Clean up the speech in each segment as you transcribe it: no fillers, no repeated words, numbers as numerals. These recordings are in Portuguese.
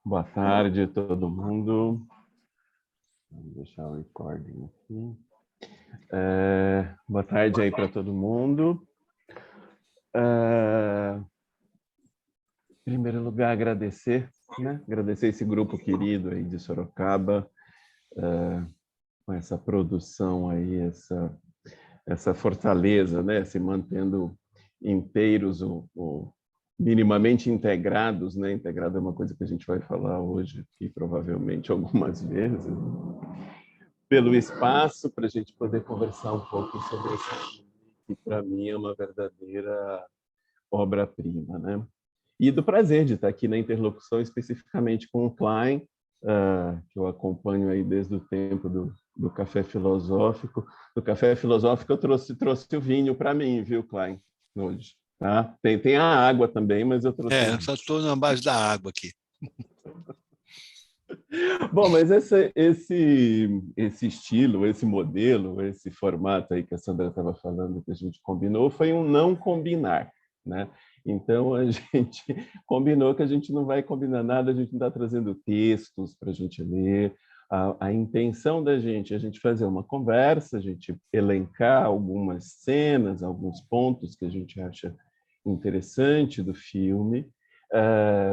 Boa tarde a todo mundo. Vou deixar o recording aqui. Boa tarde aí para todo mundo. Em primeiro lugar, agradecer, né? Agradecer esse grupo querido aí de Sorocaba, com essa produção aí, essa fortaleza, né? Se mantendo inteiros minimamente integrados, né? Integrado é uma coisa que a gente vai falar hoje e provavelmente algumas vezes, pelo espaço para a gente poder conversar um pouco sobre esse filme, que para mim é uma verdadeira obra-prima, né? E do prazer de estar aqui na interlocução especificamente com o Klein, que eu acompanho aí desde o tempo do Café Filosófico. Do Café Filosófico eu trouxe o vinho para mim, viu, Klein, hoje. Tá? Tem a água também, mas eu trouxe o vinho. Só estou na base da água aqui. Bom, mas esse estilo, esse modelo, esse formato aí que a Sandra estava falando, que a gente combinou, foi um não combinar, né? Então, a gente combinou que a gente não vai combinar nada, a gente não está trazendo textos para a gente ler. A intenção da gente é a gente fazer uma conversa, a gente elencar algumas cenas, alguns pontos que a gente acha interessante do filme,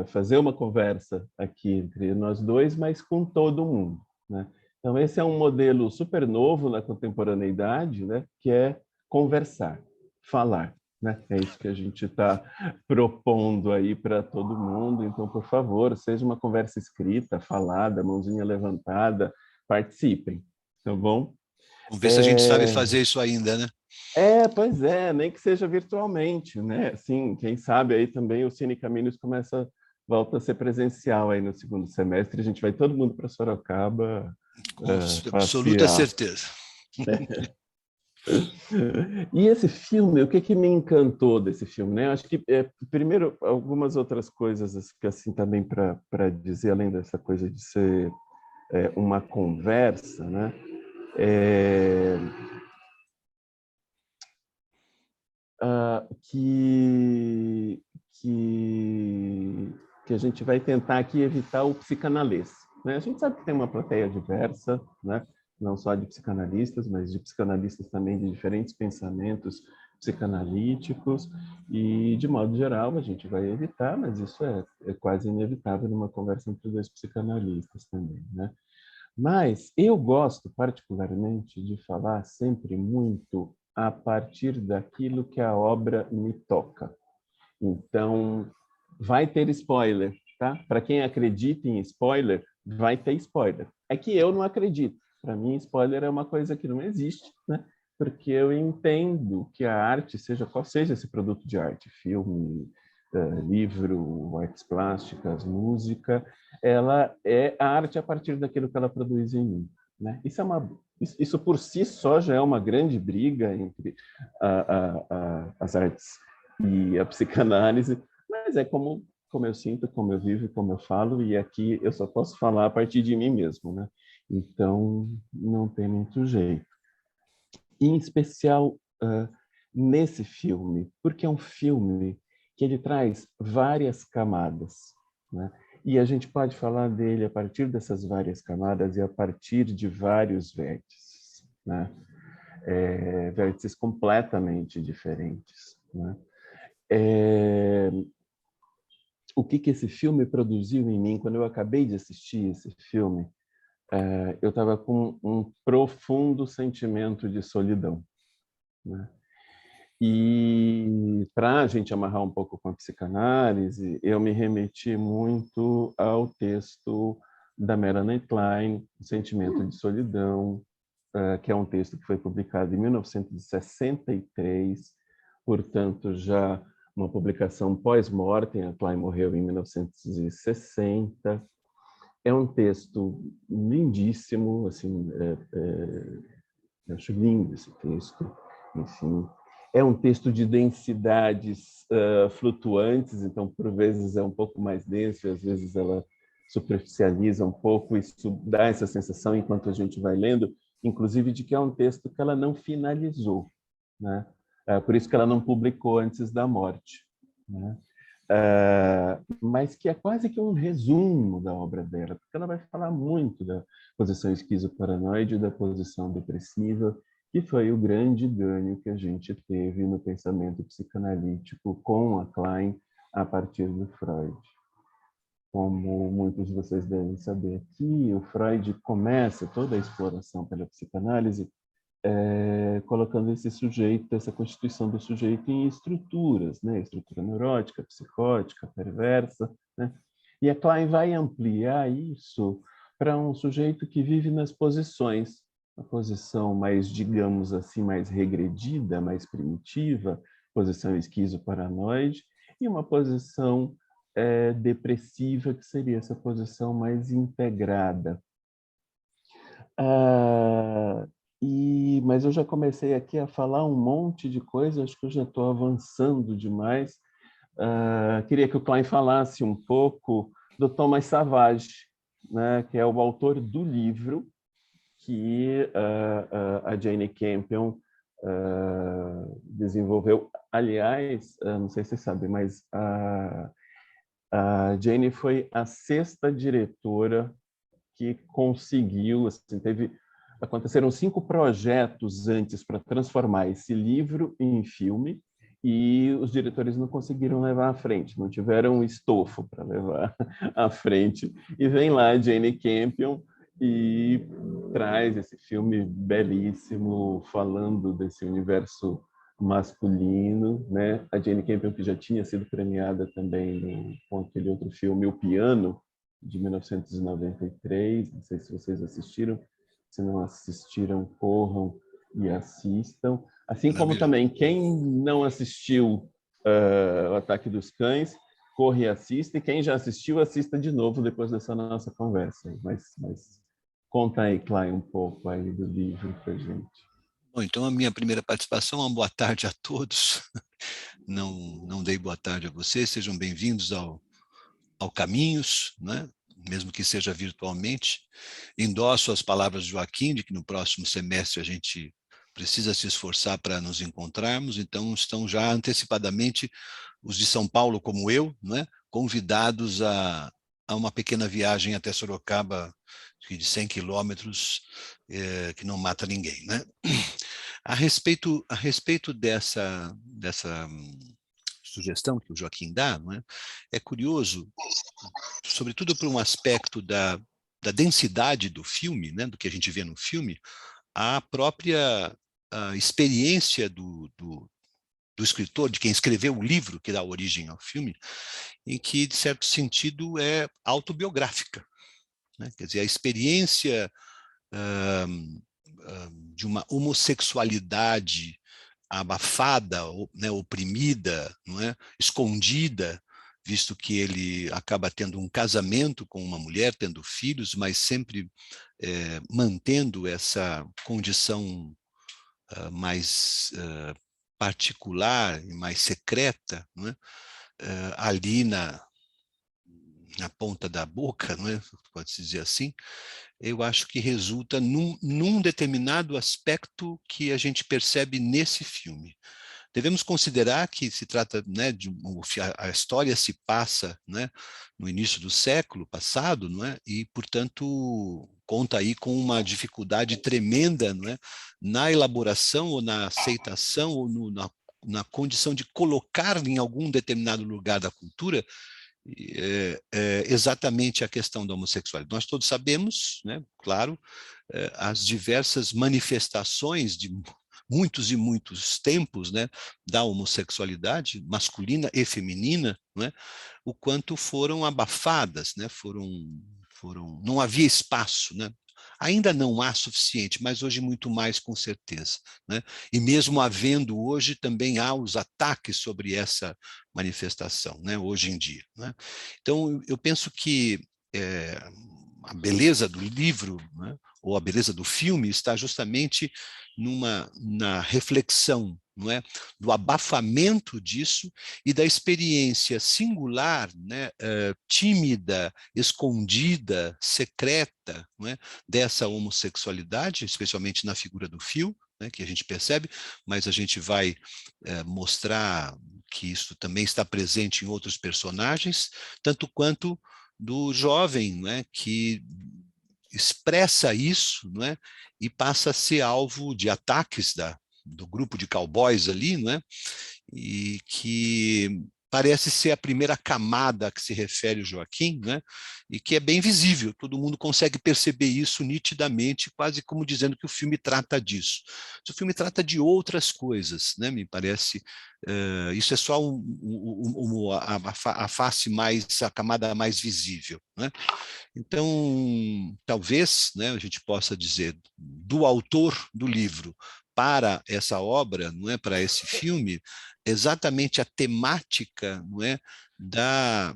fazer uma conversa aqui entre nós dois, mas com todo mundo, né? Então, esse é um modelo super novo na contemporaneidade, né? Que é conversar, falar, né? É isso que a gente está propondo aí para todo mundo. Então, por favor, seja uma conversa escrita, falada, mãozinha levantada, participem, tá bom? Vamos ver se a gente sabe fazer isso ainda, né? Pois é, nem que seja virtualmente, né? Assim, quem sabe aí também o Cine Caminhos volta a ser presencial aí no segundo semestre, a gente vai todo mundo para Sorocaba Com absoluta passear. certeza. E esse filme, o que me encantou desse filme, né? Eu acho que primeiro algumas outras coisas que assim também para dizer, além dessa coisa de ser uma conversa, né? Que a gente vai tentar aqui evitar o psicanalês, né? A gente sabe que tem uma plateia diversa, né? Não só de psicanalistas, mas de psicanalistas também de diferentes pensamentos psicanalíticos e, de modo geral, a gente vai evitar, mas isso é quase inevitável numa conversa entre dois psicanalistas também, né? Mas eu gosto particularmente de falar sempre muito a partir daquilo que a obra me toca. Então, vai ter spoiler, tá? Para quem acredita em spoiler, vai ter spoiler. É que eu não acredito. Para mim, spoiler é uma coisa que não existe, né? Porque eu entendo que a arte, seja qual seja esse produto de arte, filme, livro, artes plásticas, música, ela é a arte a partir daquilo que ela produz em mim, né? Isso por si só já é uma grande briga entre as artes e a psicanálise, mas é como eu sinto, como eu vivo, como eu falo, e aqui eu só posso falar a partir de mim mesmo, né? Então, não tem muito jeito. Em especial nesse filme, porque é um filme que ele traz várias camadas, né? E a gente pode falar dele a partir dessas várias camadas e a partir de vários vértices, né? Vértices completamente diferentes, né? O que esse filme produziu em mim, quando eu acabei de assistir esse filme, eu estava com um profundo sentimento de solidão, né? E para a gente amarrar um pouco com a psicanálise, eu me remeti muito ao texto da Melanie Klein, O Sentimento de Solidão, que é um texto que foi publicado em 1963, portanto, já uma publicação pós-mortem, a Klein morreu em 1960. É um texto lindíssimo, assim, eu acho lindo esse texto, enfim. É um texto de densidades flutuantes, então, por vezes, é um pouco mais denso, e às vezes ela superficializa um pouco, isso dá essa sensação, enquanto a gente vai lendo, inclusive de que é um texto que ela não finalizou, né? Por isso que ela não publicou antes da morte, né? mas que é quase que um resumo da obra dela, porque ela vai falar muito da posição esquizoparanoide e da posição depressiva, que foi o grande ganho que a gente teve no pensamento psicanalítico com a Klein a partir do Freud. Como muitos de vocês devem saber aqui, o Freud começa toda a exploração pela psicanálise colocando esse sujeito, essa constituição do sujeito em estruturas, né? Estrutura neurótica, psicótica, perversa, né? E a Klein vai ampliar isso para um sujeito que vive nas posições, a posição mais, digamos assim, mais regredida, mais primitiva, posição esquizoparanoide, e uma posição depressiva, que seria essa posição mais integrada. Mas eu já comecei aqui a falar um monte de coisa, acho que eu já estou avançando demais. Queria que o Klein falasse um pouco do Thomas Savage, né, que é o autor do livro que a Jane Campion desenvolveu. Aliás, não sei se vocês sabem, mas a Jane foi a 6ª diretora que conseguiu, assim, aconteceram 5 projetos antes para transformar esse livro em filme, e os diretores não conseguiram levar à frente, não tiveram estofo para levar à frente. E vem lá a Jane Campion e traz esse filme belíssimo, falando desse universo masculino, né? A Jane Campion, que já tinha sido premiada também com aquele outro filme, O Piano, de 1993, não sei se vocês assistiram, se não assistiram, corram e assistam. Assim como também, quem não assistiu O Ataque dos Cães, corre e assista, e quem já assistiu, assista de novo depois dessa nossa conversa. Mas conta aí, Klein, um pouco aí do livro pra gente. Bom, então a minha primeira participação, uma boa tarde a todos. Não dei boa tarde a vocês, sejam bem-vindos ao Caminhos, né? Mesmo que seja virtualmente. Endosso as palavras de Joaquim, de que no próximo semestre a gente precisa se esforçar para nos encontrarmos, então estão já antecipadamente os de São Paulo, como eu, né, convidados a uma pequena viagem até Sorocaba, de 100 quilômetros, que não mata ninguém, né? A respeito dessa sugestão que o Joaquim dá, não é? É curioso, sobretudo por um aspecto da densidade do filme, né, do que a gente vê no filme, a própria experiência do escritor, de quem escreveu o livro que dá origem ao filme, em que, de certo sentido, é autobiográfica, né? Quer dizer, a experiência de uma homossexualidade abafada, né, oprimida, não é? Escondida, visto que ele acaba tendo um casamento com uma mulher, tendo filhos, mas sempre mantendo essa condição mais particular e mais secreta, não é? Ali na ponta da boca, não é? Pode-se dizer assim, eu acho que resulta num determinado aspecto que a gente percebe nesse filme. Devemos considerar que se trata, né, a história se passa, né, no início do século passado, não é? E, portanto, conta aí com uma dificuldade tremenda, não é, na elaboração ou na aceitação ou na condição de colocar em algum determinado lugar da cultura exatamente a questão da homossexualidade. Nós todos sabemos, né, claro, as diversas manifestações de muitos e muitos tempos, né, da homossexualidade masculina e feminina, né, o quanto foram abafadas, né, não havia espaço, né? Ainda não há suficiente, mas hoje muito mais, com certeza, né? E mesmo havendo hoje, também há os ataques sobre essa manifestação, né, hoje em dia, né? Então, eu penso que a beleza do livro, né, ou a beleza do filme está justamente na reflexão, não é, do abafamento disso e da experiência singular, né, tímida, escondida, secreta, não é, dessa homossexualidade, especialmente na figura do Phil, né, que a gente percebe, mas a gente vai mostrar que isso também está presente em outros personagens, tanto quanto do jovem, né, que expressa isso, não é? E passa a ser alvo de ataques do grupo de cowboys ali, não é? E que parece ser a primeira camada a que se refere o Joaquim, né? E que é bem visível, todo mundo consegue perceber isso nitidamente, quase como dizendo que o filme trata disso. O filme trata de outras coisas, né? Me parece, isso é só a face mais, a camada mais visível, né? Então, talvez, né, a gente possa dizer, do autor do livro para essa obra, não é, para esse filme, exatamente a temática, não é, da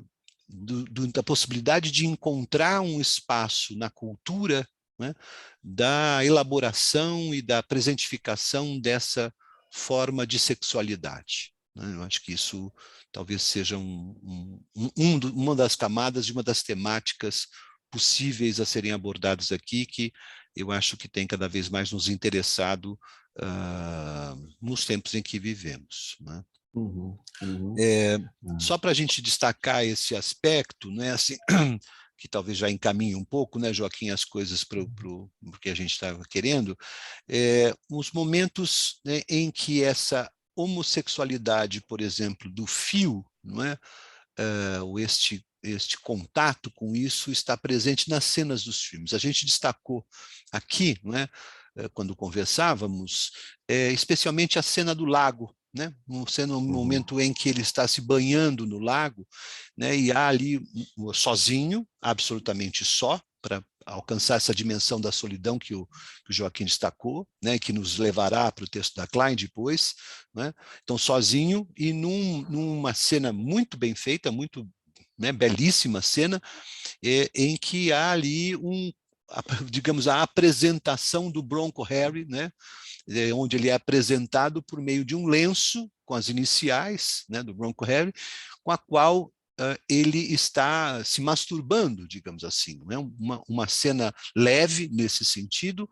possibilidade de encontrar um espaço na cultura, né, da elaboração e da presentificação dessa forma de sexualidade, né? Eu acho que isso talvez seja uma das camadas de uma das temáticas possíveis a serem abordados aqui, que eu acho que tem cada vez mais nos interessado nos tempos em que vivemos, né? Uhum, uhum. Só para a gente destacar esse aspecto, né, assim, que talvez já encaminhe um pouco, né, Joaquim, as coisas para o que a gente estava querendo, os momentos, né, em que essa homossexualidade, por exemplo, do fio, não é? Ou este contato com isso está presente nas cenas dos filmes. A gente destacou aqui, não é, quando conversávamos, especialmente a cena do lago, né? No momento em que ele está se banhando no lago, né? E há ali sozinho, absolutamente só, para alcançar essa dimensão da solidão que o Joaquim destacou, né? Que nos levará para o texto da Klein depois, né? Então, sozinho e numa cena muito bem feita, muito, né, belíssima cena, em que há ali digamos, a apresentação do Bronco Harry, né, onde ele é apresentado por meio de um lenço com as iniciais, né, do Bronco Harry, com a qual ele está se masturbando, digamos assim, né, uma cena leve nesse sentido,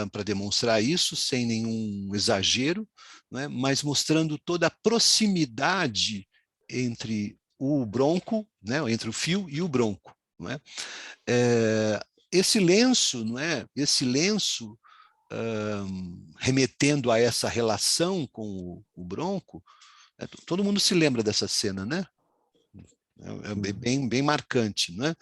para demonstrar isso, sem nenhum exagero, né, mas mostrando toda a proximidade entre o bronco, né, entre o fio e o bronco. Não é? Esse lenço, não é? Esse lenço, remetendo a essa relação com o bronco, todo mundo se lembra dessa cena, né? É bem marcante, não é?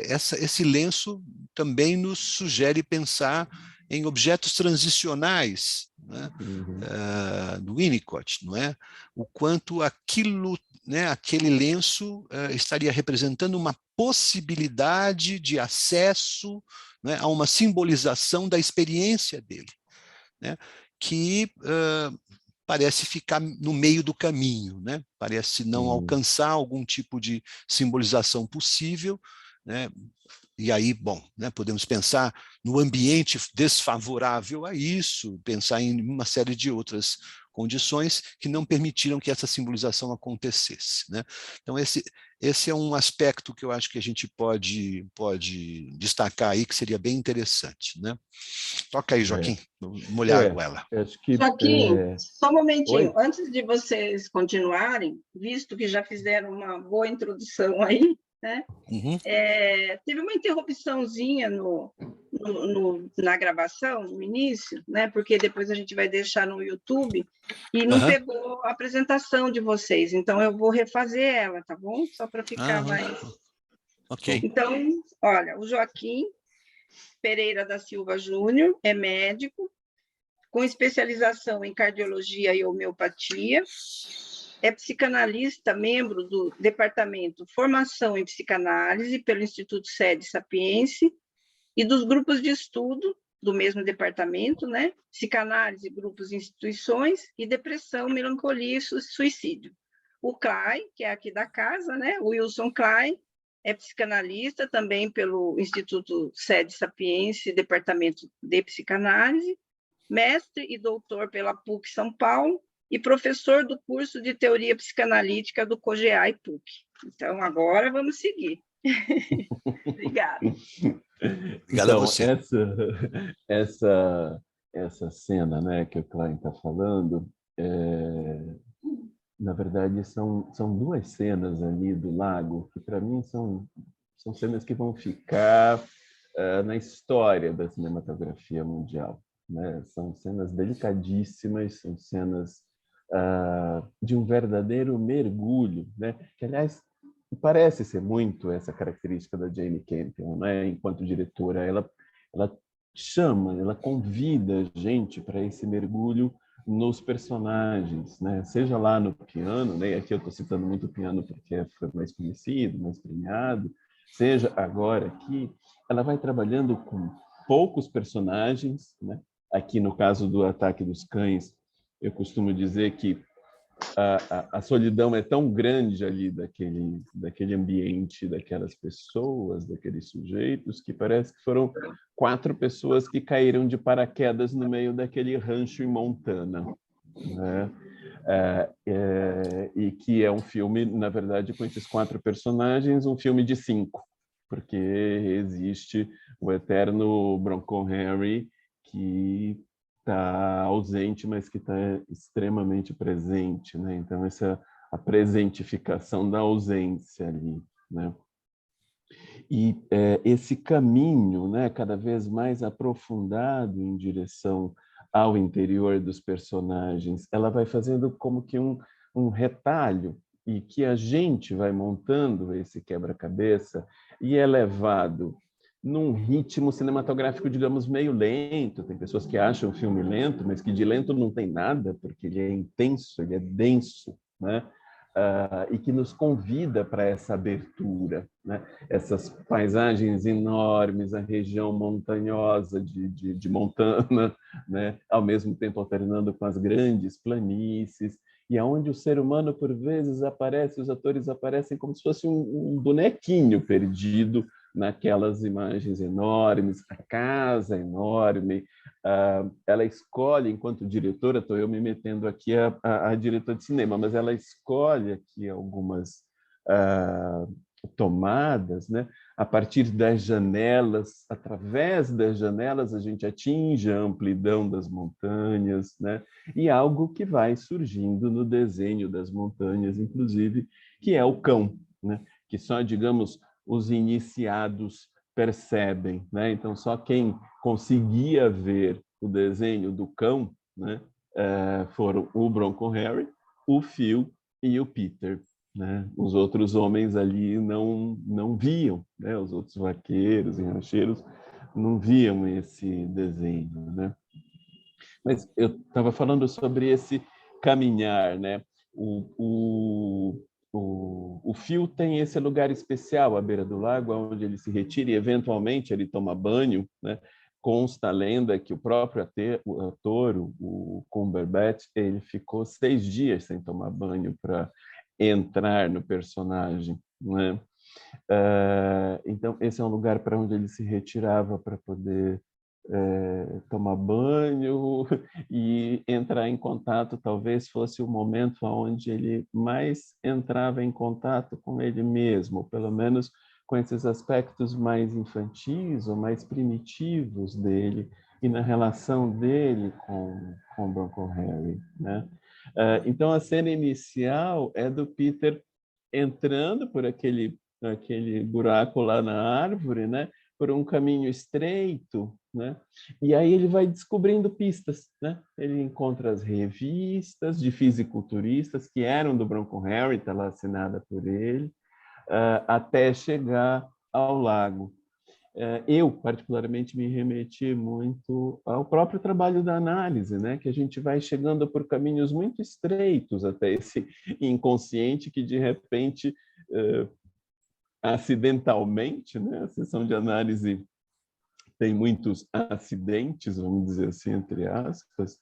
Esse lenço também nos sugere pensar em objetos transicionais, né, do Winnicott, não é? O quanto aquilo, né, aquele lenço estaria representando uma possibilidade de acesso, né, a uma simbolização da experiência dele, né, que parece ficar no meio do caminho, né? Parece não alcançar algum tipo de simbolização possível, né? E aí, bom, né, podemos pensar no ambiente desfavorável a isso, pensar em uma série de outras condições que não permitiram que essa simbolização acontecesse, né? Então, esse é um aspecto que eu acho que a gente pode destacar aí, que seria bem interessante, né? Toca aí, Joaquim, molhar a goela. Acho que, Joaquim, só um momentinho, Oi? antes de vocês continuarem, visto que já fizeram uma boa introdução aí, né? Uhum. Teve uma interrupçãozinha na gravação, no início, né? Porque depois a gente vai deixar no YouTube e não pegou a apresentação de vocês. Então, eu vou refazer ela, tá bom? Só para ficar mais... Ok. Então, olha, o Joaquim Pereira da Silva Júnior é médico, com especialização em cardiologia e homeopatia, é psicanalista, membro do Departamento Formação em Psicanálise pelo Instituto Sede Sapiense e dos grupos de estudo do mesmo departamento, né? Psicanálise, grupos e instituições e depressão, melancolia e suicídio. O Klein, que é aqui da casa, né? O Wilson Klein, é psicanalista também pelo Instituto Sede Sapiense, Departamento de Psicanálise, mestre e doutor pela PUC São Paulo e professor do curso de Teoria Psicanalítica do COGEA e PUC. Então, agora vamos seguir. Obrigada. Obrigado a Então, você. essa cena, né, que o Klein está falando, na verdade, são duas cenas ali do lago que, para mim, são cenas que vão ficar na história da cinematografia mundial, né? São cenas delicadíssimas, são cenas de um verdadeiro mergulho, né? Que, aliás, parece ser muito essa característica da Jane Campion, né? Enquanto diretora, ela chama, ela convida a gente para esse mergulho nos personagens, né? Seja lá no piano, né? Aqui eu estou citando muito o piano porque foi mais conhecido, mais premiado, seja agora aqui, ela vai trabalhando com poucos personagens, né? Aqui no caso do Ataque dos Cães, eu costumo dizer que a solidão é tão grande ali daquele ambiente, daquelas pessoas, daqueles sujeitos, que parece que foram 4 pessoas que caíram de paraquedas no meio daquele rancho em Montana, né? E que é um filme, na verdade, com esses 4 personagens, um filme de 5, porque existe o eterno Bronco Henry, que está ausente, mas que está extremamente presente, né? Então, a presentificação da ausência ali, né? E esse caminho, né, cada vez mais aprofundado em direção ao interior dos personagens, ela vai fazendo como que um retalho, e que a gente vai montando esse quebra-cabeça e é levado num ritmo cinematográfico, digamos, meio lento. Tem pessoas que acham o filme lento, mas que de lento não tem nada, porque ele é intenso, ele é denso, né? E que nos convida para essa abertura, né? Essas paisagens enormes, a região montanhosa de Montana, né? Ao mesmo tempo alternando com as grandes planícies, e aonde o ser humano, por vezes, aparece, os atores aparecem como se fosse um bonequinho perdido naquelas imagens enormes, a casa enorme. Ela escolhe, enquanto diretora, estou eu me metendo aqui a diretora de cinema, mas ela escolhe aqui algumas tomadas, né? A partir das janelas, através das janelas a gente atinge a amplidão das montanhas, né? E algo que vai surgindo no desenho das montanhas, inclusive, que é o cão, né? Que só, digamos, os iniciados percebem, né? Então, só quem conseguia ver o desenho do cão, né, foram o Bronco Harry, o Phil e o Peter, né? Os outros homens ali não viam, né? Os outros vaqueiros e rancheiros não viam esse desenho, né? Mas eu estava falando sobre esse caminhar, né? O Phil tem esse lugar especial à beira do lago, onde ele se retira e, eventualmente, ele toma banho, né? Consta a lenda que o próprio ator, o Cumberbatch, ele ficou 6 dias sem tomar banho para entrar no personagem, né? Então, esse é um lugar para onde ele se retirava para poder tomar banho e entrar em contato. Talvez fosse o momento onde ele mais entrava em contato com ele mesmo, pelo menos com esses aspectos mais infantis ou mais primitivos dele e na relação dele com Bronco Harry, né? Então, a cena inicial é do Peter entrando por aquele buraco lá na árvore, né? Por um caminho estreito, né? E aí ele vai descobrindo pistas, né? Ele encontra as revistas de fisiculturistas que eram do Bronco Harry, está lá assinada por ele, até chegar ao lago. Eu, particularmente, me remeti muito ao próprio trabalho da análise, né? Que a gente vai chegando por caminhos muito estreitos até esse inconsciente que, de repente, acidentalmente, né? A sessão de análise tem muitos acidentes, vamos dizer assim, entre aspas,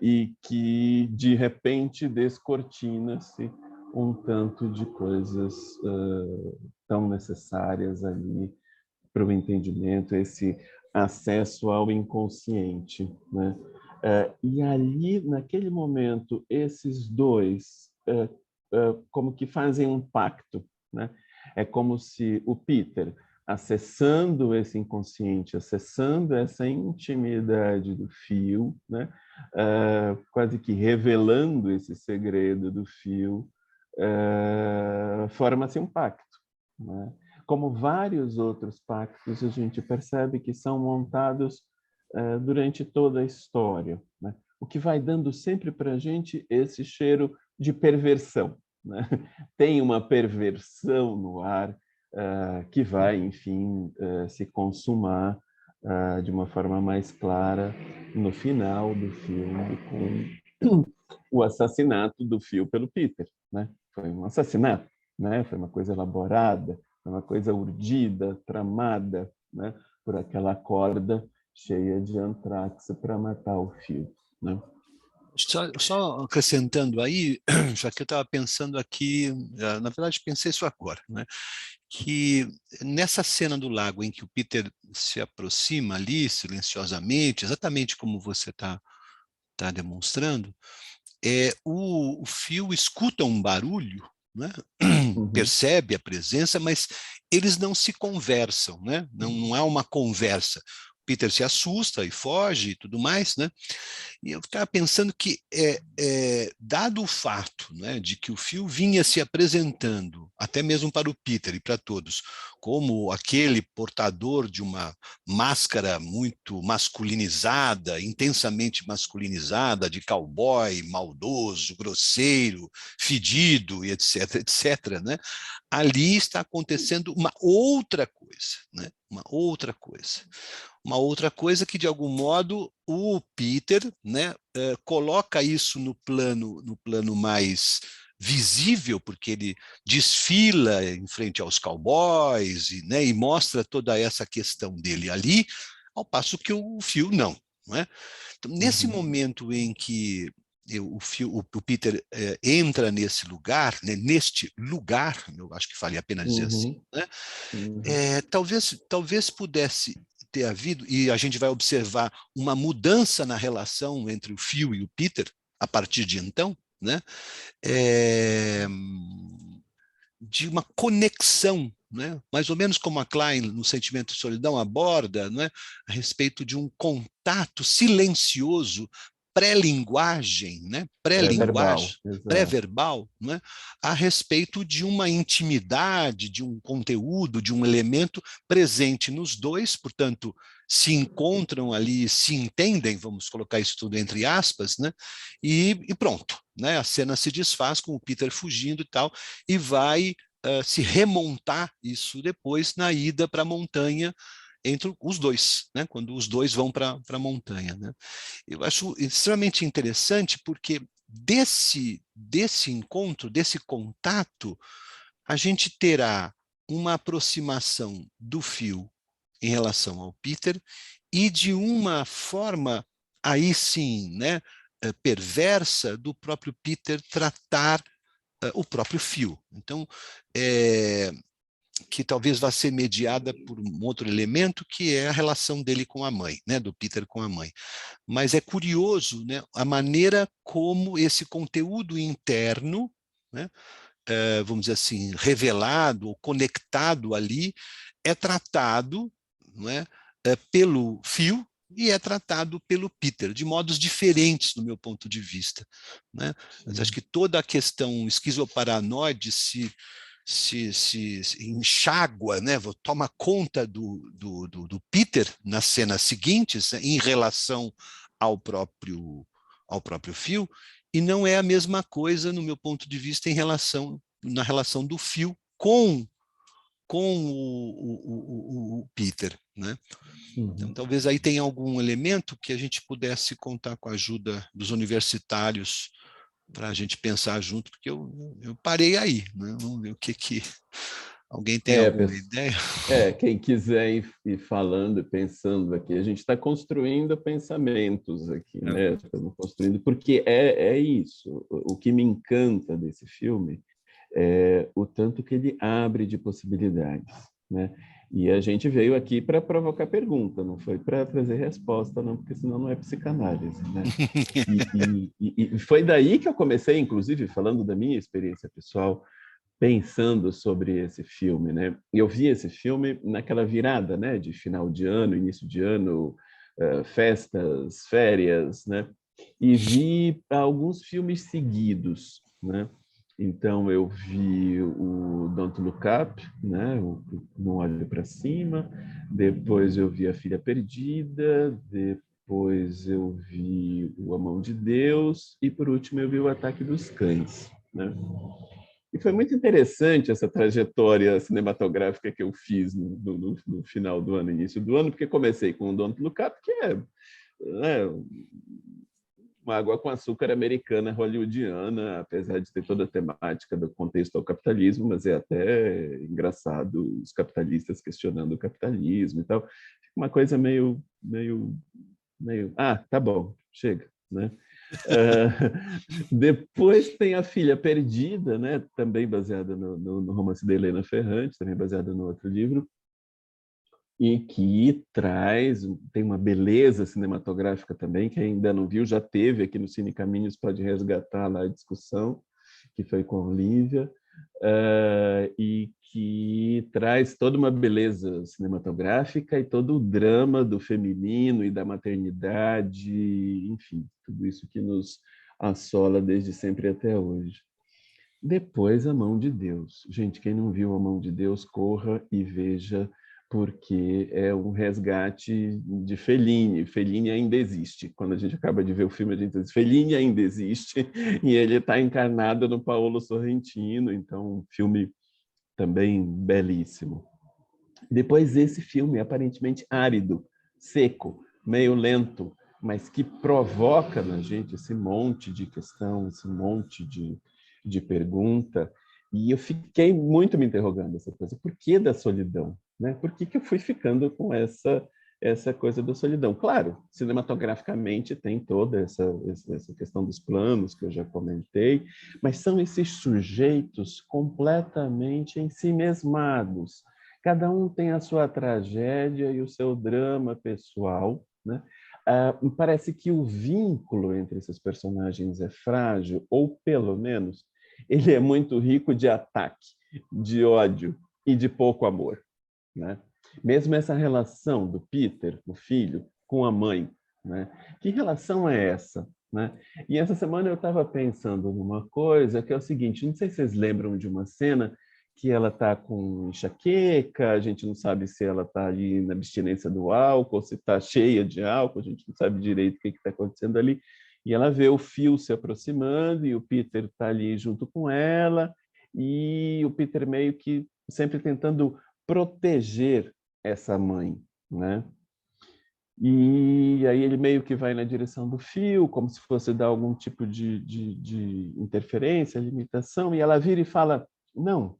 e que, de repente, descortina-se um tanto de coisas tão necessárias ali para o entendimento, esse acesso ao inconsciente, né? E ali, naquele momento, esses dois como que fazem um pacto, né? É como se o Peter acessando esse inconsciente, acessando essa intimidade do fio, né? Quase que revelando esse segredo do fio, forma-se um pacto, né? Como vários outros pactos, a gente percebe que são montados durante toda a história, né? O que vai dando sempre para a gente esse cheiro de perversão, né? Tem uma perversão no ar que vai, enfim, se consumar de uma forma mais clara no final do filme, com o assassinato do Phil pelo Peter, né? Foi um assassinato, né? Foi uma coisa elaborada, foi uma coisa urdida, tramada, né? Por aquela corda cheia de antrax para matar o Phil, né? Só acrescentando aí, já que eu estava pensando aqui, na verdade pensei isso agora, né? Que nessa cena do lago em que o Peter se aproxima ali silenciosamente, exatamente como você está demonstrando, o Phil escuta um barulho, né? Percebe a presença, mas eles não se conversam, né? Não há uma conversa. Peter se assusta e foge e tudo mais, né? E eu ficava pensando que, dado o fato, né, de que o Phil vinha se apresentando, até mesmo para o Peter e para todos, como aquele portador de uma máscara muito masculinizada, intensamente masculinizada, de cowboy, maldoso, grosseiro, fedido, e etc., etc., né? Ali está acontecendo uma outra coisa, né? Uma outra coisa que, de algum modo, o Peter, né, coloca isso no plano mais visível, porque ele desfila em frente aos cowboys e, né, e mostra toda essa questão dele ali, ao passo que o Phil não é? Então, nesse momento em que o Peter entra nesse lugar, né, neste lugar, eu acho que vale a pena dizer assim, né? Talvez pudesse ter havido, e a gente vai observar uma mudança na relação entre o Phil e o Peter a partir de então, né? De uma conexão, né? Mais ou menos como a Klein, no Sentimento de Solidão, aborda, né? A respeito de um contato silencioso, pré-linguagem, né? Pré-verbal, né? A respeito de uma intimidade, de um conteúdo, de um elemento presente nos dois, portanto, se encontram ali, se entendem, vamos colocar isso tudo entre aspas, né? E pronto, né? A cena se desfaz com o Peter fugindo e tal, e vai se remontar isso depois na ida para a montanha entre os dois, né? Quando os dois vão para a montanha, né? Eu acho extremamente interessante porque desse encontro, desse contato, a gente terá uma aproximação do Phil em relação ao Peter e de uma forma, aí sim, né, perversa do próprio Peter tratar o próprio Phil. Então, que talvez vá ser mediada por um outro elemento, que é a relação dele com a mãe, né, do Peter com a mãe. Mas é curioso, né, a maneira como esse conteúdo interno, né, vamos dizer assim, revelado ou conectado ali, é tratado, não é, pelo Phil e é tratado pelo Peter, de modos diferentes, do meu ponto de vista, né? Mas acho que toda a questão esquizoparanoide se enxágua, né? Toma conta do Peter nas cenas seguintes, né? Em relação ao próprio Phil, e não é a mesma coisa, no meu ponto de vista, na relação do Phil com o Peter, né? Então, talvez aí tenha algum elemento que a gente pudesse contar com a ajuda dos universitários para a gente pensar junto, porque eu parei aí, né? Vamos ver o que alguém tem alguma ideia? Quem quiser ir falando, pensando aqui, a gente está construindo pensamentos aqui, né? Estamos construindo, porque é isso. O que me encanta desse filme é o tanto que ele abre de possibilidades, né? E a gente veio aqui para provocar pergunta, não foi para trazer resposta, não, porque senão não é psicanálise, né? E foi daí que eu comecei, inclusive, falando da minha experiência pessoal, pensando sobre esse filme, né? Eu vi esse filme naquela virada, né, de final de ano, início de ano, festas, férias, né? E vi alguns filmes seguidos, né? Então eu vi o Don't Look Up, né? O Não Olhe para Cima. Depois eu vi A Filha Perdida. Depois eu vi o A Mão de Deus e por último eu vi o Ataque dos Cães, né? E foi muito interessante essa trajetória cinematográfica que eu fiz no final do ano, início do ano, porque comecei com o Don't Look Up, que é, né, uma água com açúcar americana, hollywoodiana, apesar de ter toda a temática do contexto ao capitalismo, mas é até engraçado os capitalistas questionando o capitalismo e tal. Uma coisa meio, tá bom, chega, né? Depois tem A Filha Perdida, né? Também baseada no romance da Helena Ferrante, também baseada no outro livro, e que tem uma beleza cinematográfica também, que ainda não viu, já teve aqui no Cine Caminhos, pode resgatar lá a discussão, que foi com a Olivia, e que traz toda uma beleza cinematográfica e todo o drama do feminino e da maternidade, enfim, tudo isso que nos assola desde sempre até hoje. Depois, A Mão de Deus. Gente, quem não viu A Mão de Deus, corra e veja, porque é um resgate de Fellini. Fellini ainda existe. Quando a gente acaba de ver o filme, a gente diz, Fellini ainda existe, e ele está encarnado no Paolo Sorrentino, então um filme também belíssimo. Depois esse filme aparentemente árido, seco, meio lento, mas que provoca na gente esse monte de questão, esse monte de pergunta. E eu fiquei muito me interrogando essa coisa. Por que da solidão? Né? Por que eu fui ficando com essa coisa da solidão? Claro, cinematograficamente tem toda essa questão dos planos que eu já comentei, mas são esses sujeitos completamente ensimesmados. Cada um tem a sua tragédia e o seu drama pessoal, né? Parece que o vínculo entre esses personagens é frágil, ou pelo menos ele é muito rico de ataque, de ódio e de pouco amor, né? Mesmo essa relação do Peter, o filho, com a mãe, né? Que relação é essa, né? E essa semana eu estava pensando numa coisa que é o seguinte, não sei se vocês lembram de uma cena que ela está com enxaqueca, a gente não sabe se ela está ali na abstinência do álcool, se está cheia de álcool, a gente não sabe direito o que está acontecendo ali, e ela vê o Phil se aproximando e o Peter está ali junto com ela, e o Peter meio que sempre tentando proteger essa mãe, né? E aí ele meio que vai na direção do Phil, como se fosse dar algum tipo de interferência, limitação, e ela vira e fala, não,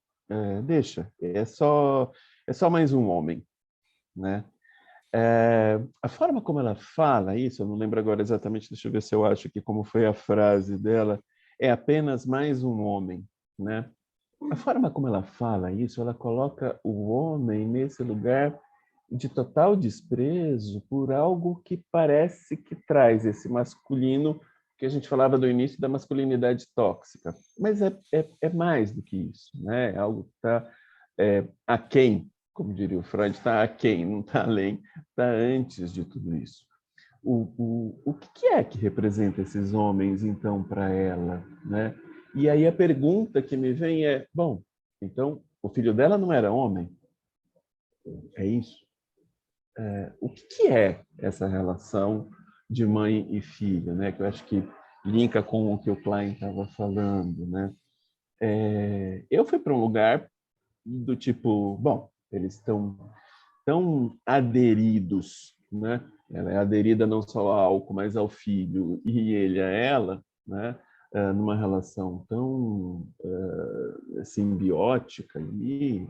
deixa, é só mais um homem, né? A forma como ela fala isso, eu não lembro agora exatamente, deixa eu ver se eu acho aqui como foi a frase dela, é apenas mais um homem, né? A forma como ela fala isso, ela coloca o homem nesse lugar de total desprezo por algo que parece que traz esse masculino que a gente falava do início da masculinidade tóxica. Mas é mais do que isso, né? É algo que está aquém, como diria o Freud, está aquém, não está além, está antes de tudo isso. O que é que representa esses homens, então, para ela, né? E aí a pergunta que me vem é, bom, então, o filho dela não era homem? É isso? O que é essa relação de mãe e filho, né? Que eu acho que linka com o que o Klein estava falando, né? Eu fui para um lugar do tipo, bom, eles estão tão aderidos, né? Ela é aderida não só ao álcool, mas ao filho, e ele a ela, né? Numa relação tão simbiótica ali,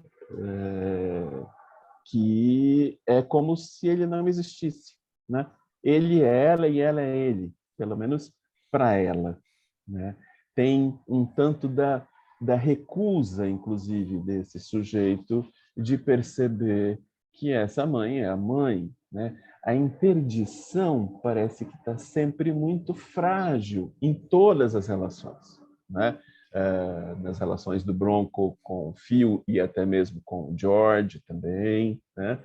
que é como se ele não existisse, né? Ele é ela e ela é ele, pelo menos para ela, né? Tem um tanto da recusa, inclusive, desse sujeito de perceber que essa mãe é a mãe, né? A interdição parece que está sempre muito frágil em todas as relações, né? nas relações do Bronco com o Phil e até mesmo com o George também, né?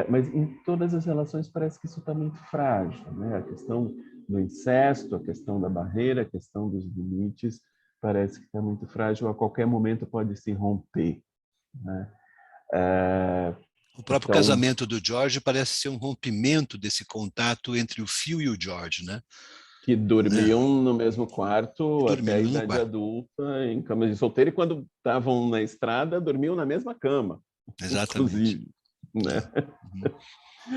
Mas em todas as relações parece que isso está muito frágil, né? A questão do incesto, a questão da barreira, a questão dos limites, parece que está muito frágil, a qualquer momento pode se romper, né? O próprio casamento do George parece ser um rompimento desse contato entre o Phil e o George, né? Que dormiam no mesmo quarto até a idade quarto. adulta, em camas de solteiro, e quando estavam na estrada, dormiam na mesma cama. Exatamente. Inclusive, né?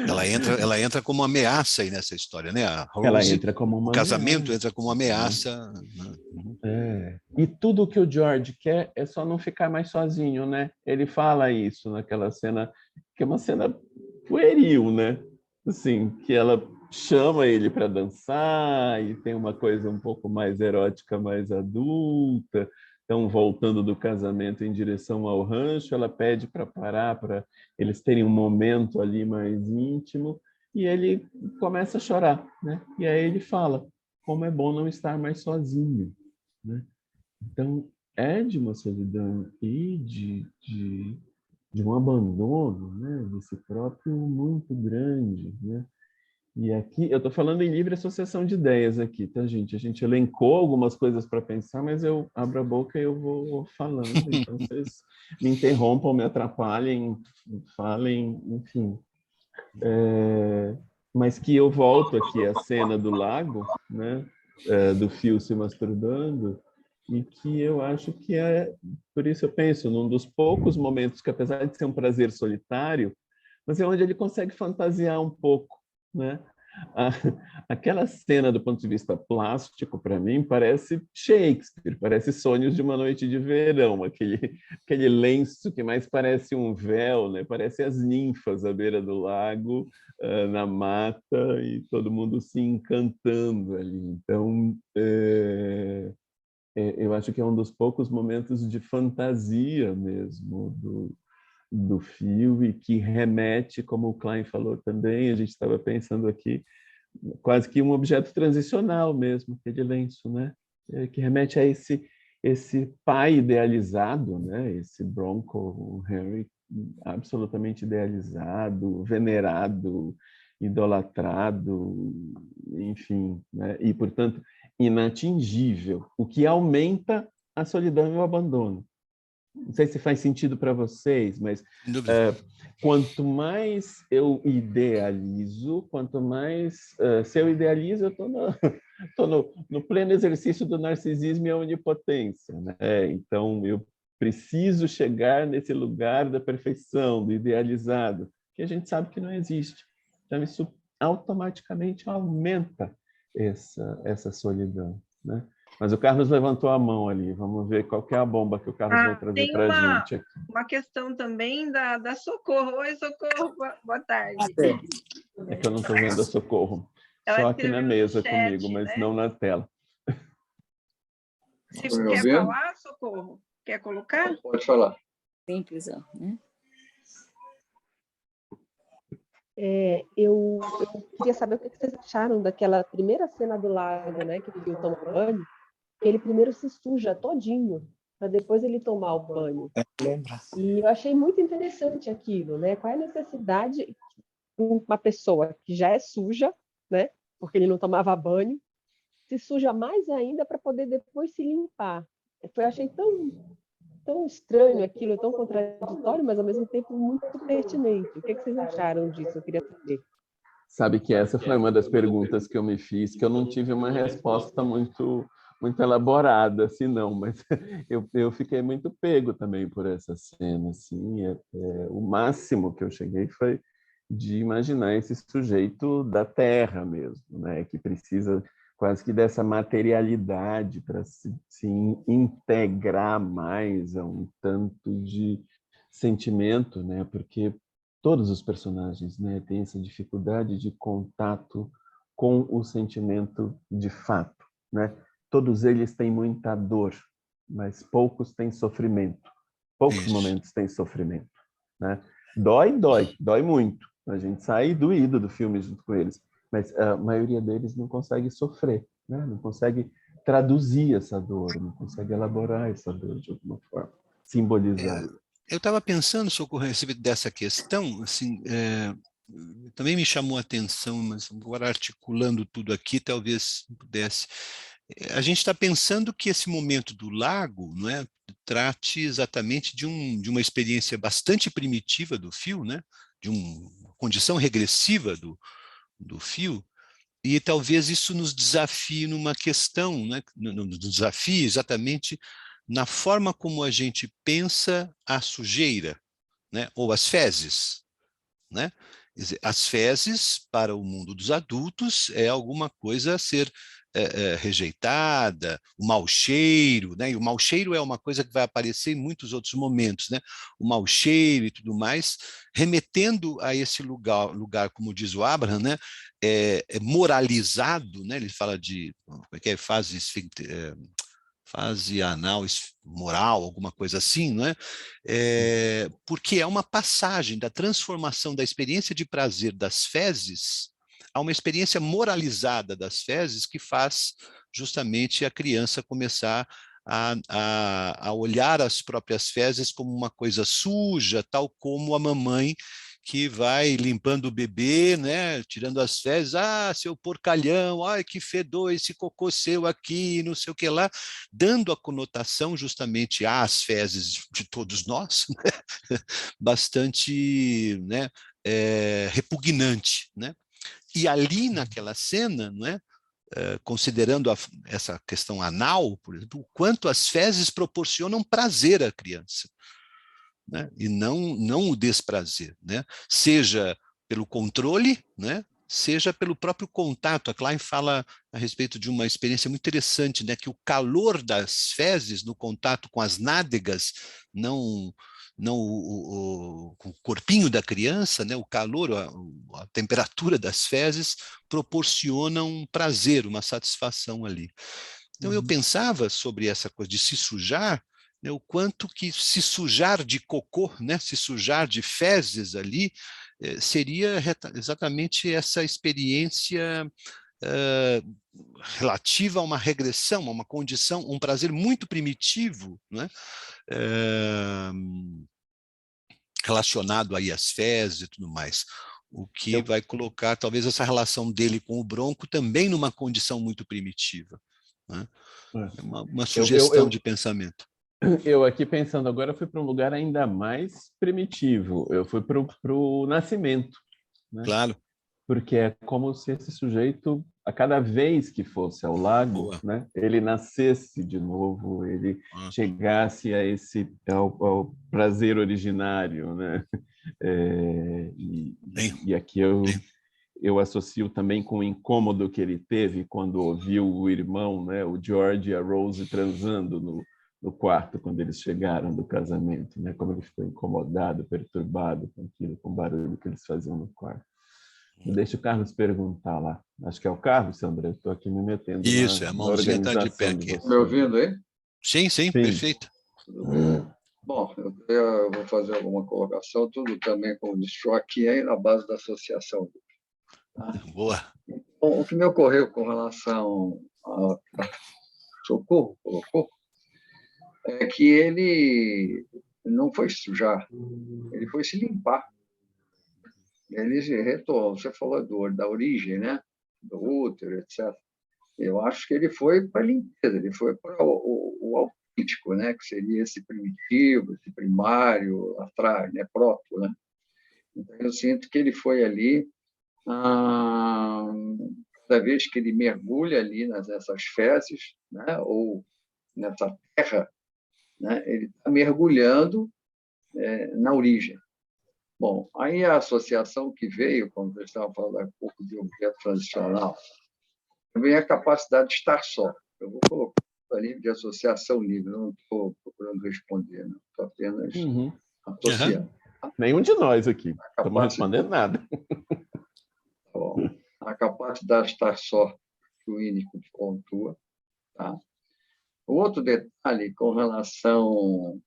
Ela entra como uma ameaça aí nessa história, né? A Rose, Ela entra como uma o casamento ameaça, entra como uma ameaça. E tudo que o George quer é só não ficar mais sozinho, né? Ele fala isso naquela cena, que é uma cena pueril, né? Assim, que ela chama ele para dançar e tem uma coisa um pouco mais erótica, mais adulta. Então, voltando do casamento em direção ao rancho, ela pede para parar, para eles terem um momento ali mais íntimo, e ele começa a chorar, né? E aí ele fala, como é bom não estar mais sozinho, né? Então, é de uma solidão e de um abandono, né, de si próprio muito grande, né? E aqui, eu estou falando em livre associação de ideias aqui, tá, gente? A gente elencou algumas coisas para pensar, mas eu abro a boca e eu vou falando, então vocês me interrompam, me atrapalhem, falem, enfim. Mas que eu volto aqui à cena do lago, né, do Phil se masturbando, e que eu acho que por isso eu penso, num dos poucos momentos que, apesar de ser um prazer solitário, mas é onde ele consegue fantasiar um pouco, né? Aquela cena, do ponto de vista plástico, para mim, parece Shakespeare, parece Sonhos de uma Noite de Verão, aquele lenço que mais parece um véu, né? Parece as ninfas à beira do lago, na mata, e todo mundo se encantando ali. Então, eu acho que é um dos poucos momentos de fantasia mesmo do filme, que remete, como o Klein falou também, a gente estava pensando aqui, quase que um objeto transicional mesmo, aquele lenço, né? Que remete a esse pai idealizado, né? Esse Bronco, o Henry, absolutamente idealizado, venerado, idolatrado, enfim, né? E, portanto, inatingível, o que aumenta a solidão e o abandono. Não sei se faz sentido para vocês, mas quanto mais eu idealizo, quanto mais... se eu idealizo, eu estou no pleno exercício do narcisismo e a onipotência, né? Então, eu preciso chegar nesse lugar da perfeição, do idealizado, que a gente sabe que não existe. Então, isso automaticamente aumenta essa solidão, né? Mas o Carlos levantou a mão ali. Vamos ver qual que é a bomba que o Carlos vai trazer para a gente aqui. Uma questão também da Socorro. Oi, Socorro, boa tarde. É que eu não estou vendo a Socorro. Ela só aqui na mesa chat, comigo, mas né? não na tela. Você quer falar, Socorro? Quer colocar? Pode falar. Simples, né? Eu queria saber o que vocês acharam daquela primeira cena do lago, né, que o Phil toma banho. Ele primeiro se suja todinho, para depois ele tomar o banho. E eu achei muito interessante aquilo, né? Qual é a necessidade de uma pessoa que já é suja, né, porque ele não tomava banho, se suja mais ainda para poder depois se limpar. Eu achei tão estranho aquilo, tão contraditório, mas ao mesmo tempo muito pertinente. O que vocês acharam disso? Eu queria saber. Sabe que essa foi uma das perguntas que eu me fiz, que eu não tive uma resposta muito elaborada, assim, não, mas eu fiquei muito pego também por essa cena, assim, o máximo que eu cheguei foi de imaginar esse sujeito da terra mesmo, né, que precisa quase que dessa materialidade para se integrar mais a um tanto de sentimento, né, porque todos os personagens, né, têm essa dificuldade de contato com o sentimento de fato, né? Todos eles têm muita dor, mas poucos têm sofrimento. Poucos momentos têm sofrimento, né? Dói muito. A gente sai doído do filme junto com eles, mas a maioria deles não consegue sofrer, né? Não consegue traduzir essa dor, não consegue elaborar essa dor de alguma forma, simbolizar. Eu estava pensando, Socorro, a respeito dessa questão, assim, também me chamou a atenção, mas agora articulando tudo aqui, talvez pudesse. A gente está pensando que esse momento do lago, não é, trate exatamente de uma experiência bastante primitiva do fio, né, de uma condição regressiva do fio, e talvez isso nos desafie numa questão, né, nos desafie exatamente na forma como a gente pensa a sujeira, né, ou as fezes, né? Quer dizer, as fezes, para o mundo dos adultos, é alguma coisa a ser rejeitada, o mau cheiro, né? E o mau cheiro é uma coisa que vai aparecer em muitos outros momentos, né? O mau cheiro e tudo mais, remetendo a esse lugar como diz o Abraham, né? Moralizado, né? Ele fala de como é que é, fase anal moral, alguma coisa assim, não é? Porque é uma passagem da transformação da experiência de prazer das fezes a uma experiência moralizada das fezes que faz justamente a criança começar a olhar as próprias fezes como uma coisa suja, tal como a mamãe que vai limpando o bebê, né, tirando as fezes, seu porcalhão, ai, que fedor esse cocô seu aqui, não sei o que lá, dando a conotação justamente às fezes de todos nós, né, bastante, né, repugnante, né? E ali naquela cena, não é, considerando essa questão anal, por exemplo, o quanto as fezes proporcionam prazer à criança, né? E não o desprazer, né? Seja pelo controle, né? Seja pelo próprio contato. A Klein fala a respeito de uma experiência muito interessante, né? Que o calor das fezes no contato com as nádegas, não com o corpinho da criança, né? O calor, a temperatura das fezes proporciona um prazer, uma satisfação ali. Então eu pensava sobre essa coisa de se sujar, né, o quanto que se sujar de cocô, né, se sujar de fezes ali, seria exatamente essa experiência relativa a uma regressão, a uma condição, um prazer muito primitivo, né, relacionado aí às fezes e tudo mais. O que vai colocar talvez essa relação dele com o bronco também numa condição muito primitiva, né? É uma sugestão de pensamento. Eu aqui pensando agora fui para um lugar ainda mais primitivo. Eu fui para o nascimento, né? Claro. Porque é como se esse sujeito, a cada vez que fosse ao lago, né, ele nascesse de novo, ele chegasse a ao prazer originário, né? E aqui eu associo também com o incômodo que ele teve quando ouviu o irmão, né, o George e a Rose transando no quarto quando eles chegaram do casamento, né? Como ele ficou incomodado, perturbado com aquilo, com o barulho que eles faziam no quarto. Deixa o Carlos perguntar lá. Acho que é o Carlos, Sandra. Eu estou aqui me metendo Isso, a mãozinha está de pé aqui. Me ouvindo aí? Sim, perfeito. Bom, eu vou fazer alguma colocação, tudo também, como disse Joaquim, aí na base da associação. Boa. Bom, o que me ocorreu com relação a Socorro, colocou, é que ele não foi sujar, ele foi se limpar. Ele retornou, você falou da origem, né? Do útero, etc. Eu acho que ele foi para a limpeza, ele foi para o autêntico, né? Que seria esse primitivo, esse primário, atrás, né? Próprio, né? Então, eu sinto que ele foi ali, cada vez que ele mergulha ali nessas fezes, né? Ou nessa terra, né? Ele está mergulhando na origem. Bom, aí a associação que veio, como eu estava falando há pouco de objeto transicional, também é a capacidade de estar só. Eu vou colocar ali de associação livre, não estou procurando responder, não. Estou apenas associando. Nenhum de nós aqui estamos respondendo nada. Tá bom. A capacidade de estar só, que o Winnicott pontua. Tá? O outro detalhe com relação...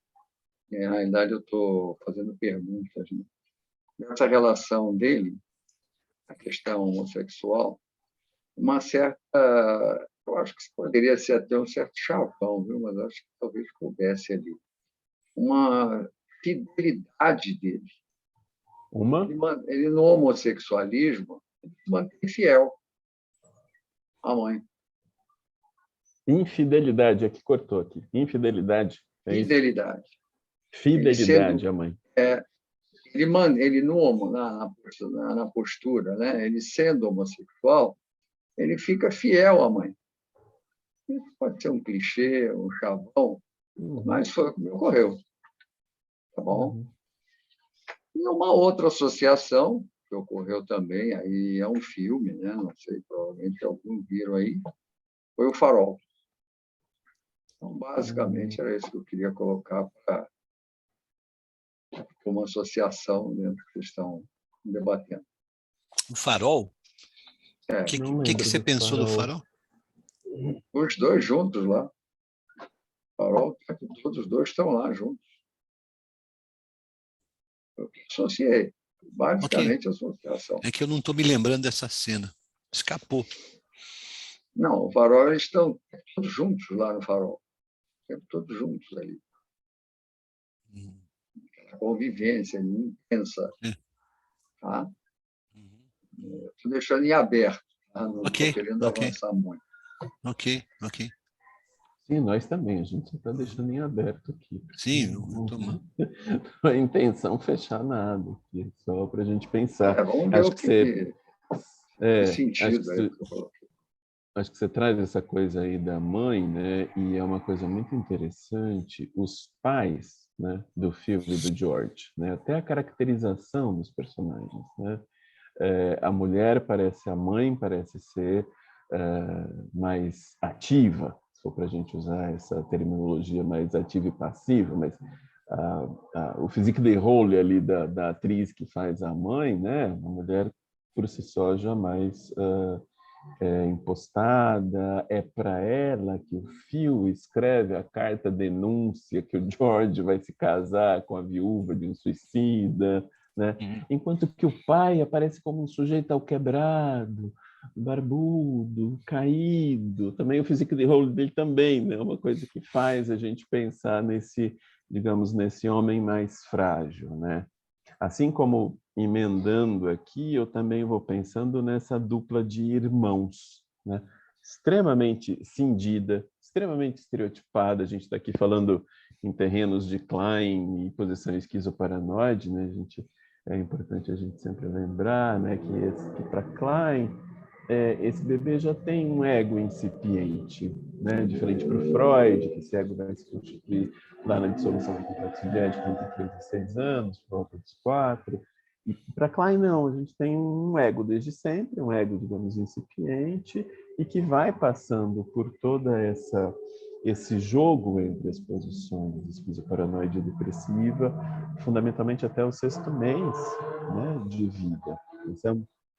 Na realidade, eu estou fazendo perguntas, né? Nessa relação dele, a questão homossexual, uma certa eu acho que poderia ser até um certo chavão, viu? Mas acho que talvez coubesse ali uma fidelidade dele. Ele no homossexualismo, ele se mantém fiel à mãe. Infidelidade, aqui cortou aqui. Infidelidade. Fidelidade. Fidelidade à mãe. Ele na postura, né? Ele sendo homossexual, ele fica fiel à mãe. Isso pode ser um clichê, um chavão, mas foi o que me ocorreu. Tá bom? E uma outra associação que ocorreu também, aí é um filme, né? Não sei, provavelmente alguns viram aí, foi o Farol. Então, basicamente, era isso que eu queria colocar como associação dentro do que vocês estão debatendo. O Farol? O que você pensou do Farol? Os dois juntos lá. Farol, todos os dois estão lá juntos. Eu associei. Basicamente, associação. É que eu não estou me lembrando dessa cena. Escapou. Não, o Farol, eles estão todos juntos lá no Farol. Todos juntos ali. A convivência intensa. Tá? Estou deixando em aberto. Tá? Não estou querendo avançar muito. Ok. Sim, nós também. A gente está deixando em aberto aqui. Sim, não a intenção fechar nada aqui, só para a gente pensar. Vamos ver acho que sentido acho que você traz essa coisa aí da mãe, né? E é uma coisa muito interessante. Os pais, né, do filme do George, né? Até a caracterização dos personagens, né? A mulher parece, a mãe parece ser mais ativa, se for para a gente usar essa terminologia mais ativa e passiva, mas o physique de rôle ali da atriz que faz a mãe, né? Uma mulher por si só jamais impostada, é para ela que o Phil escreve a carta denúncia que o George vai se casar com a viúva de um suicida, né? Enquanto que o pai aparece como um sujeito ao quebrado, barbudo, caído. Também o physique de rôle dele também, né? Uma coisa que faz a gente pensar nesse, digamos, nesse homem mais frágil, né? Assim como emendando aqui, eu também vou pensando nessa dupla de irmãos, né? Extremamente cindida, extremamente estereotipada. A gente está aqui falando em terrenos de Klein e posição esquizoparanoide, né? É importante a gente sempre lembrar, né, que para Klein esse bebê já tem um ego incipiente, né? Diferente para o Freud, que esse ego vai se constituir lá na dissolução do complexo de Édipo entre 3 e 6 anos, por volta dos 4. E para Klein, não, a gente tem um ego desde sempre, um ego, digamos, incipiente, e que vai passando por toda esse jogo entre as posições esquizoparanoide e depressiva, fundamentalmente até o 6º mês, né, de vida. Isso é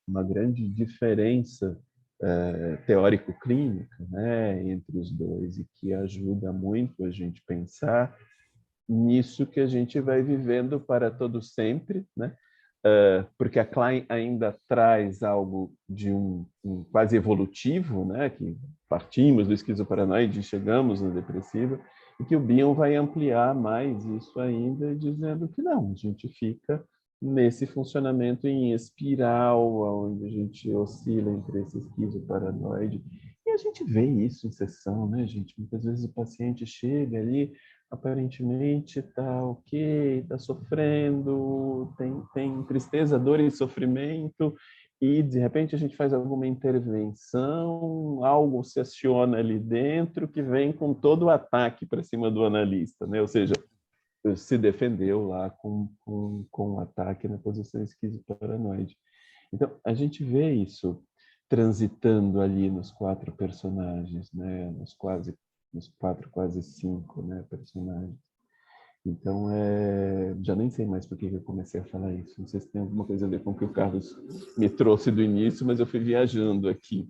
uma grande diferença teórico-clínica, né, entre os dois, e que ajuda muito a gente pensar nisso que a gente vai vivendo para todo sempre, né? Porque a Klein ainda traz algo de um quase evolutivo, né? Que partimos do esquizoparanoide e chegamos na depressiva, e que o Bion vai ampliar mais isso ainda, dizendo que não, a gente fica nesse funcionamento em espiral, onde a gente oscila entre esse esquizoparanoide. E a gente vê isso em sessão, né, gente? Muitas vezes o paciente chega ali, aparentemente está ok, está sofrendo, tem tristeza, dor e sofrimento, e de repente a gente faz alguma intervenção, algo se aciona ali dentro que vem com todo o ataque para cima do analista, né? Ou seja, se defendeu lá com um ataque na posição esquizoparanoide. Então, a gente vê isso transitando ali nos 4 personagens, né? Nos 4, quase 5, né, personagens. Então, já nem sei mais por que eu comecei a falar isso. Não sei se tem alguma coisa a ver com o que o Carlos me trouxe do início, mas eu fui viajando aqui.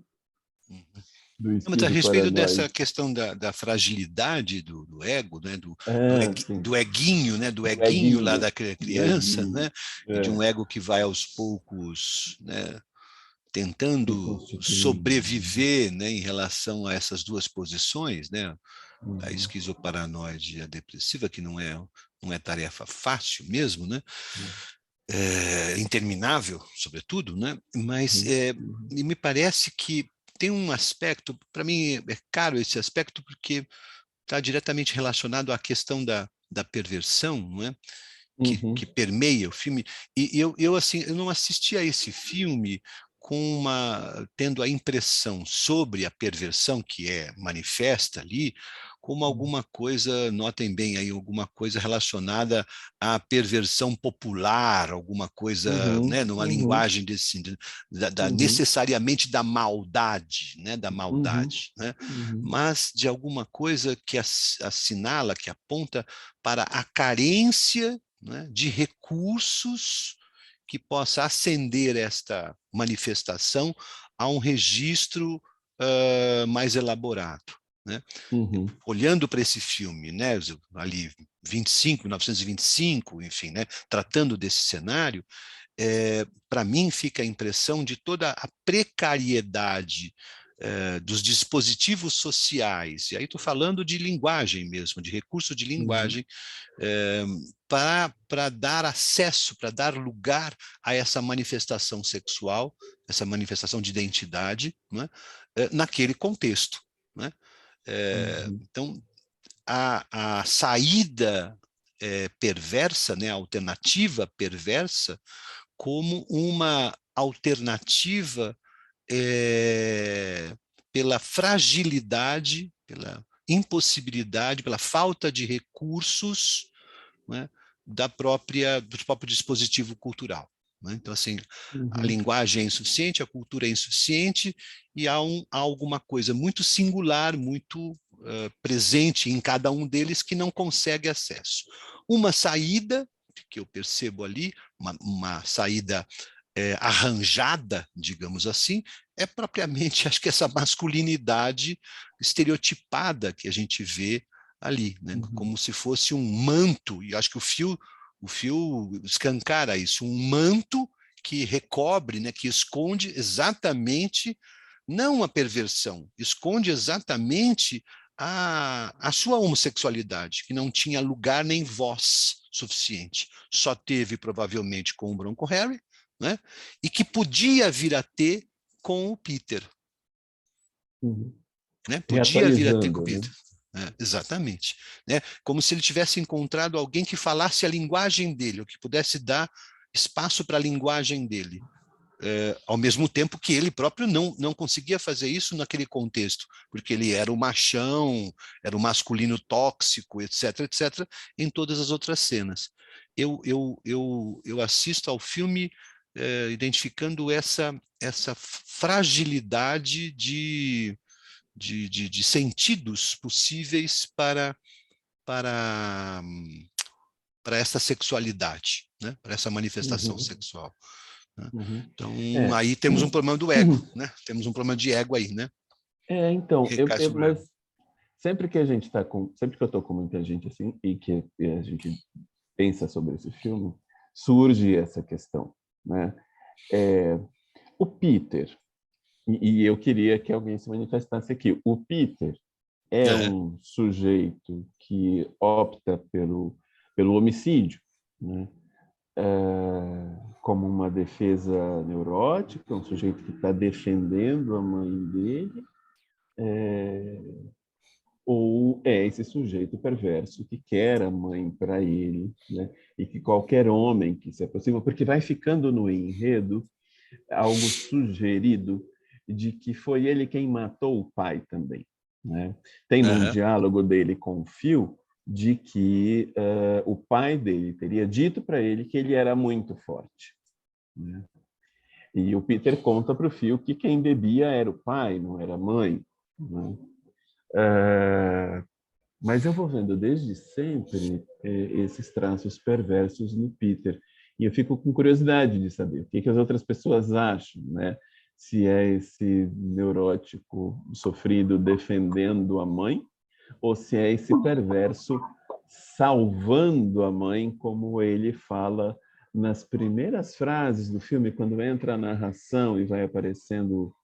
Mas a respeito dessa questão da fragilidade do ego, né, do eguinho, né, do eguinho lá da criança, né, de um ego que vai aos poucos, né, tentando sobreviver, né, em relação a essas duas posições, né, a esquizoparanoide e a depressiva, que não é tarefa fácil mesmo, né, interminável, sobretudo, né, mas me parece que tem um aspecto, para mim é caro esse aspecto, porque está diretamente relacionado à questão da perversão, não é? Que permeia o filme. E assim, eu não assisti a esse filme tendo a impressão sobre a perversão que é manifesta ali, como alguma coisa, notem bem aí, alguma coisa relacionada à perversão popular, alguma coisa, né, numa linguagem desse, necessariamente da maldade, né, né, mas de alguma coisa que assinala, que aponta para a carência, né, de recursos que possa acender esta manifestação a um registro mais elaborado, né? Olhando para esse filme, né, ali 1925, enfim, né, tratando desse cenário, para mim fica a impressão de toda a precariedade dos dispositivos sociais, e aí estou falando de linguagem mesmo, de recurso de linguagem, para dar acesso, para dar lugar a essa manifestação sexual, essa manifestação de identidade, né, naquele contexto, né? Então, a saída perversa, né, a alternativa perversa, como uma alternativa pela fragilidade, pela impossibilidade, pela falta de recursos, né, do próprio dispositivo cultural, né? Então, assim, a linguagem é insuficiente, a cultura é insuficiente, e há alguma coisa muito singular, muito presente em cada um deles que não consegue acesso. Uma saída, que eu percebo ali, uma saída arranjada, digamos assim, é propriamente, acho que essa masculinidade estereotipada que a gente vê ali, né? Como se fosse um manto, e acho que o fio escancara isso, um manto que recobre, né, que esconde exatamente, não a perversão, esconde exatamente a sua homossexualidade, que não tinha lugar nem voz suficiente. Só teve, provavelmente, com o Bronco Harry, né, e que podia vir a ter com o Peter. Né? Podia vir a ter com o Peter. Né? Exatamente. Né? Como se ele tivesse encontrado alguém que falasse a linguagem dele, ou que pudesse dar espaço para a linguagem dele. Ao mesmo tempo que ele próprio não conseguia fazer isso naquele contexto, porque ele era o machão, era o masculino tóxico, etc., etc., em todas as outras cenas. Eu assisto ao filme identificando essa fragilidade de sentidos possíveis para essa sexualidade, né? Para essa manifestação sexual. Né? Então, aí temos um problema do ego, né? Temos um problema de ego aí, né? Então, mas sempre que sempre que eu estou com muita gente assim, e que a gente pensa sobre esse filme, surge essa questão, né? O Peter, e eu queria que alguém se manifestasse aqui, o Peter é um sujeito que opta pelo homicídio, né? Como uma defesa neurótica, um sujeito que está defendendo a mãe dele, ou é esse sujeito perverso que quer a mãe para ele, né? E que qualquer homem que se aproxima, porque vai ficando no enredo algo sugerido de que foi ele quem matou o pai também, né? Tem um diálogo dele com o Phil de que o pai dele teria dito para ele que ele era muito forte, né? E o Peter conta para o Phil que quem bebia era o pai, não era a mãe, né? Mas eu vou vendo desde sempre esses traços perversos no Peter. E eu fico com curiosidade de saber o que as outras pessoas acham, né? Se é esse neurótico sofrido defendendo a mãe, ou se é esse perverso salvando a mãe, como ele fala nas primeiras frases do filme, quando entra a narração e vai aparecendo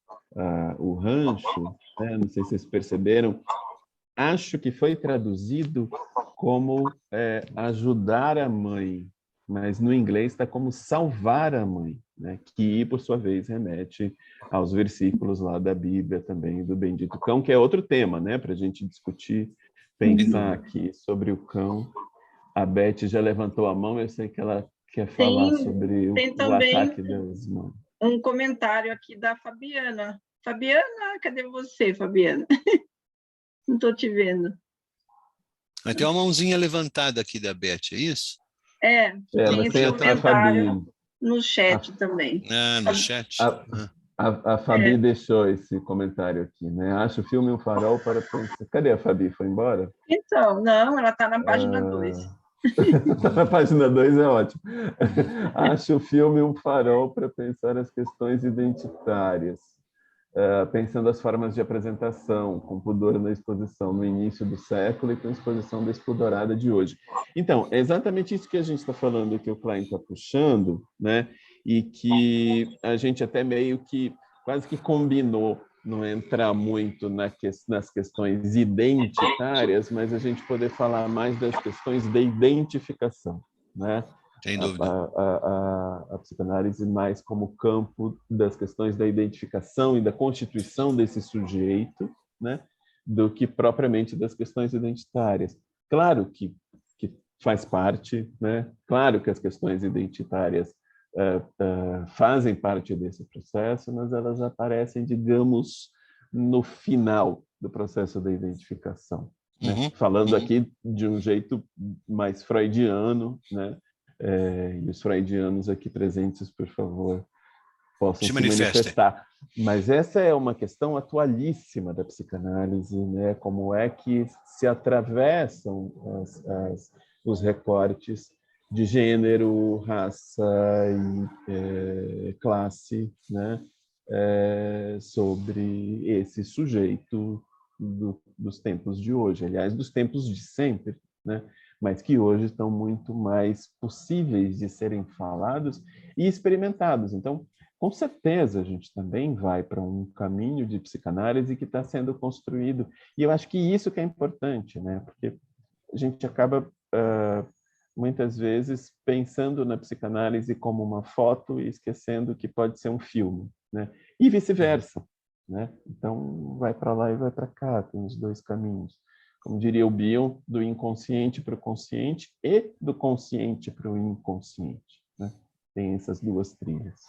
o rancho, né? Não sei se vocês perceberam, acho que foi traduzido como ajudar a mãe, mas no inglês está como salvar a mãe, né? Que, por sua vez, remete aos versículos lá da Bíblia também, do Bendito Cão, que é outro tema, né? Para a gente discutir, pensar aqui sobre o cão. A Beth já levantou a mão, eu sei que ela quer falar sobre o ataque das mãos. Um comentário aqui da Fabiana. Fabiana, cadê você, Fabiana? Não estou te vendo. Mas tem uma mãozinha levantada aqui da Beth, é isso? Tem esse comentário no chat também. No chat. A Fabi deixou esse comentário aqui, né? Acho o filme um farol para pensar... Cadê a Fabi? Foi embora? Então, não, ela está na página 2. Na página 2 é ótimo. Acho o filme um farol para pensar as questões identitárias, pensando as formas de apresentação, com pudor na exposição no início do século e com exposição despudorada de hoje. Então, é exatamente isso que a gente está falando, que o Klein está puxando, né? E que a gente até meio que quase que combinou não entrar muito nas questões identitárias, mas a gente poder falar mais das questões de identificação, né? Sem dúvida. A psicanálise mais como campo das questões da identificação e da constituição desse sujeito, né? Do que propriamente das questões identitárias. Claro que faz parte, né? Claro que as questões identitárias fazem parte desse processo, mas elas aparecem, digamos, no final do processo da identificação. Né? Falando aqui de um jeito mais freudiano, né? E os freudianos aqui presentes, por favor, possam se manifestar. Mas essa é uma questão atualíssima da psicanálise, né? Como é que se atravessam os recortes de gênero, raça e classe, né? Sobre esse sujeito dos tempos de hoje, aliás, dos tempos de sempre, né? Mas que hoje estão muito mais possíveis de serem falados e experimentados. Então, com certeza, a gente também vai para um caminho de psicanálise que está sendo construído. E eu acho que isso que é importante, né? Porque a gente acaba, muitas vezes, pensando na psicanálise como uma foto e esquecendo que pode ser um filme, né? E vice-versa, né? Então, vai para lá e vai para cá, tem os dois caminhos. Como diria o Bion, do inconsciente para o consciente e do consciente para o inconsciente, né? Tem essas duas trilhas.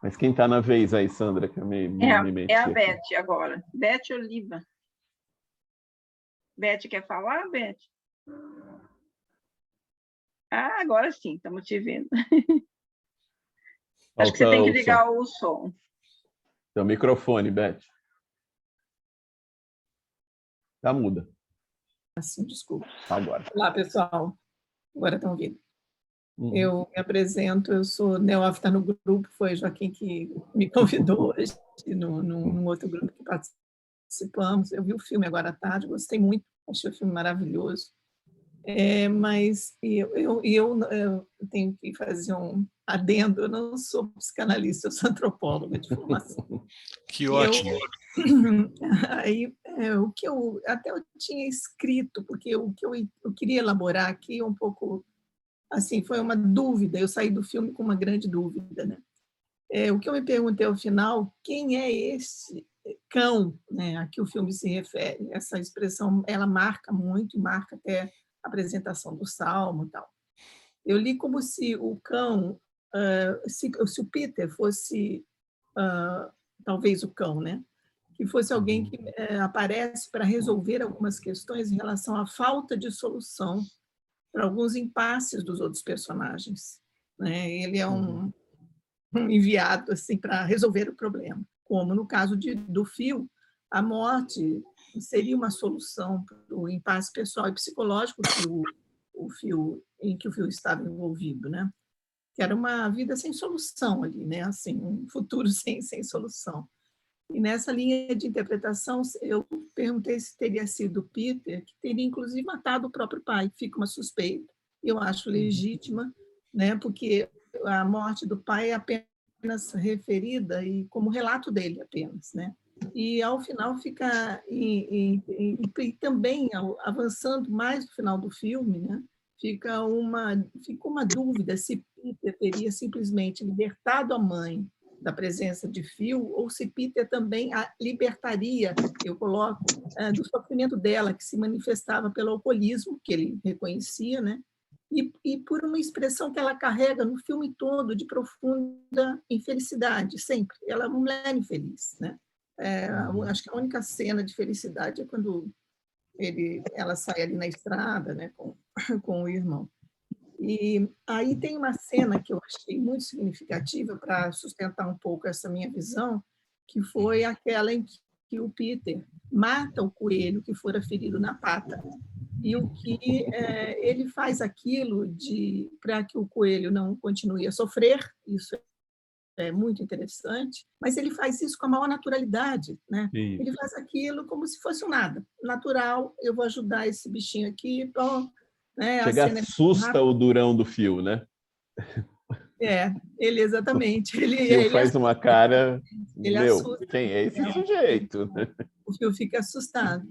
Mas quem está na vez aí, Sandra, que eu me meti É a aqui. Beth agora. Beth Oliva. Beth, quer falar, Beth? Agora sim, estamos te vendo. Acho que você tem que ligar o som. Seu microfone, Beth. Tá muda. Assim, desculpa. Agora. Olá, pessoal. Agora estão ouvindo. Eu me apresento, eu sou neófita no grupo, foi Joaquim que me convidou hoje, num outro grupo que participamos. Eu vi o filme agora à tarde, gostei muito, achei o filme maravilhoso. Mas eu tenho que fazer um adendo, eu não sou psicanalista, eu sou antropóloga de formação. Que ótimo! Aí, o que eu tinha escrito, porque o que eu queria elaborar aqui um pouco, assim, foi uma dúvida, eu saí do filme com uma grande dúvida, né? O que eu me perguntei ao final, quem é esse cão, né, a que o filme se refere? Essa expressão, ela marca muito, marca até a apresentação do Salmo e tal. Eu li como se o cão, se o Peter fosse, talvez o cão, né? Que fosse alguém que aparece para resolver algumas questões em relação à falta de solução para alguns impasses dos outros personagens. Né? Ele é um enviado assim, para resolver o problema. Como no caso do Phil, a morte seria uma solução para o impasse pessoal e psicológico em que o Phil estava envolvido, né? Que era uma vida sem solução ali, né? Assim, um futuro sem solução. E nessa linha de interpretação, eu perguntei se teria sido Peter, que teria inclusive matado o próprio pai, fica uma suspeita, eu acho legítima, né? Porque a morte do pai é apenas referida e como relato dele apenas, né? E ao final fica e também avançando mais no final do filme, né? Fica uma dúvida se Peter teria simplesmente libertado a mãe da presença de Phil ou se Peter também a libertaria, eu coloco, do sofrimento dela, que se manifestava pelo alcoolismo, que ele reconhecia, né? E por uma expressão que ela carrega no filme todo de profunda infelicidade, sempre. Ela é uma mulher infeliz, né? Acho que a única cena de felicidade é quando ela sai ali na estrada, né, com o irmão. E aí tem uma cena que eu achei muito significativa para sustentar um pouco essa minha visão, que foi aquela em que o Peter mata o coelho que fora ferido na pata. E o que ele faz aquilo para que o coelho não continue a sofrer, isso é muito interessante, mas ele faz isso com a maior naturalidade, né? Ele faz aquilo como se fosse um nada, natural, eu vou ajudar esse bichinho aqui, bom, né? Chega, assusta o durão do Phil, né? Ele exatamente. Phil faz uma cara, ele assusta, quem é esse sujeito? O Phil fica assustado.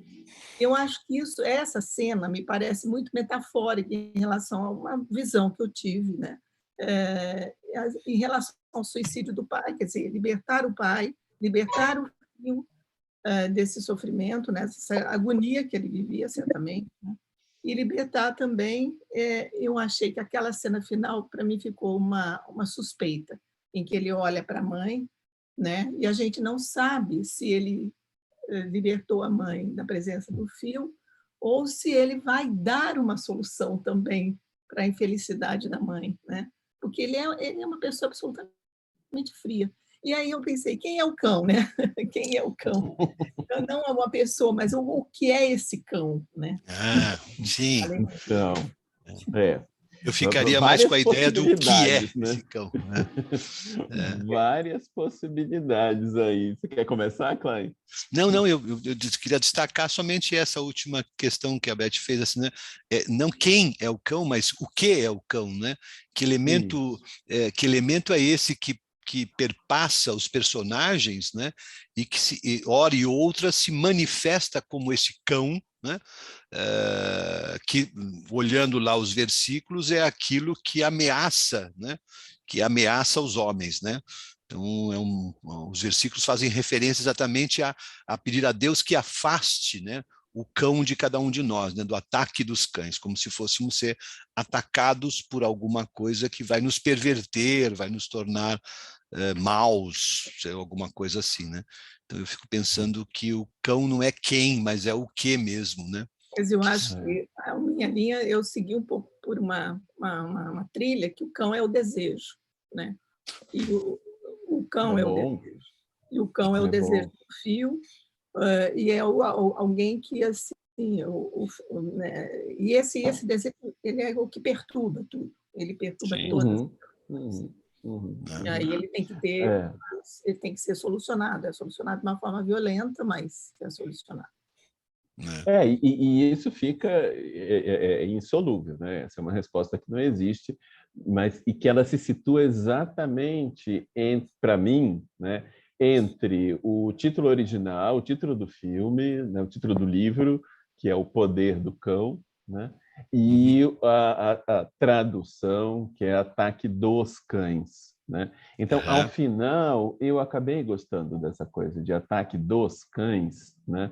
Eu acho que essa cena me parece muito metafórica em relação a uma visão que eu tive, né? Em relação ao suicídio do pai, quer dizer, libertar o pai, libertar o filho desse sofrimento, né? Essa agonia que ele vivia, certamente, né? E libertar também, eu achei que aquela cena final, para mim, ficou uma suspeita, em que ele olha para a mãe, né? E a gente não sabe se ele libertou a mãe da presença do filho, ou se ele vai dar uma solução também para a infelicidade da mãe, né? Porque ele é uma pessoa absolutamente fria. E aí eu pensei, quem é o cão, né? Quem é o cão? Não é uma pessoa, mas o que é esse cão, né? Sim. Então, eu ficaria mais com a ideia do que é esse cão. Várias possibilidades aí. Você quer começar, Klein? Não, eu queria destacar somente essa última questão que a Beth fez, assim, né? Não quem é o cão, mas o que é o cão, né? Que elemento é esse que perpassa os personagens, né? E que, hora e outra, se manifesta como esse cão, né? Que, olhando lá os versículos, é aquilo que ameaça, né? Que ameaça os homens, né? Então, os versículos fazem referência exatamente a pedir a Deus que afaste, né, o cão de cada um de nós, né, do ataque dos cães, como se fôssemos ser atacados por alguma coisa que vai nos perverter, vai nos tornar maus, alguma coisa assim, né? Então eu fico pensando que o cão não é quem, mas é o que mesmo, né? Mas eu acho que a minha linha, eu segui um pouco por uma trilha que o cão é o desejo, né? E o cão é o desejo. E o cão é o desejo do Phil, e é alguém que, assim, né? E esse desejo, ele é o que perturba tudo. Ele perturba todas. E aí ele tem que ele tem que ser solucionado. É solucionado de uma forma violenta, mas é solucionado. E isso fica insolúvel, né? Essa é uma resposta que não existe, mas e que ela se situa exatamente, para mim, né, entre o título original, o título do filme, né, o título do livro, que é O Poder do Cão, né, e a tradução, que é Ataque dos Cães, né? Então, ao final, eu acabei gostando dessa coisa de Ataque dos Cães, né?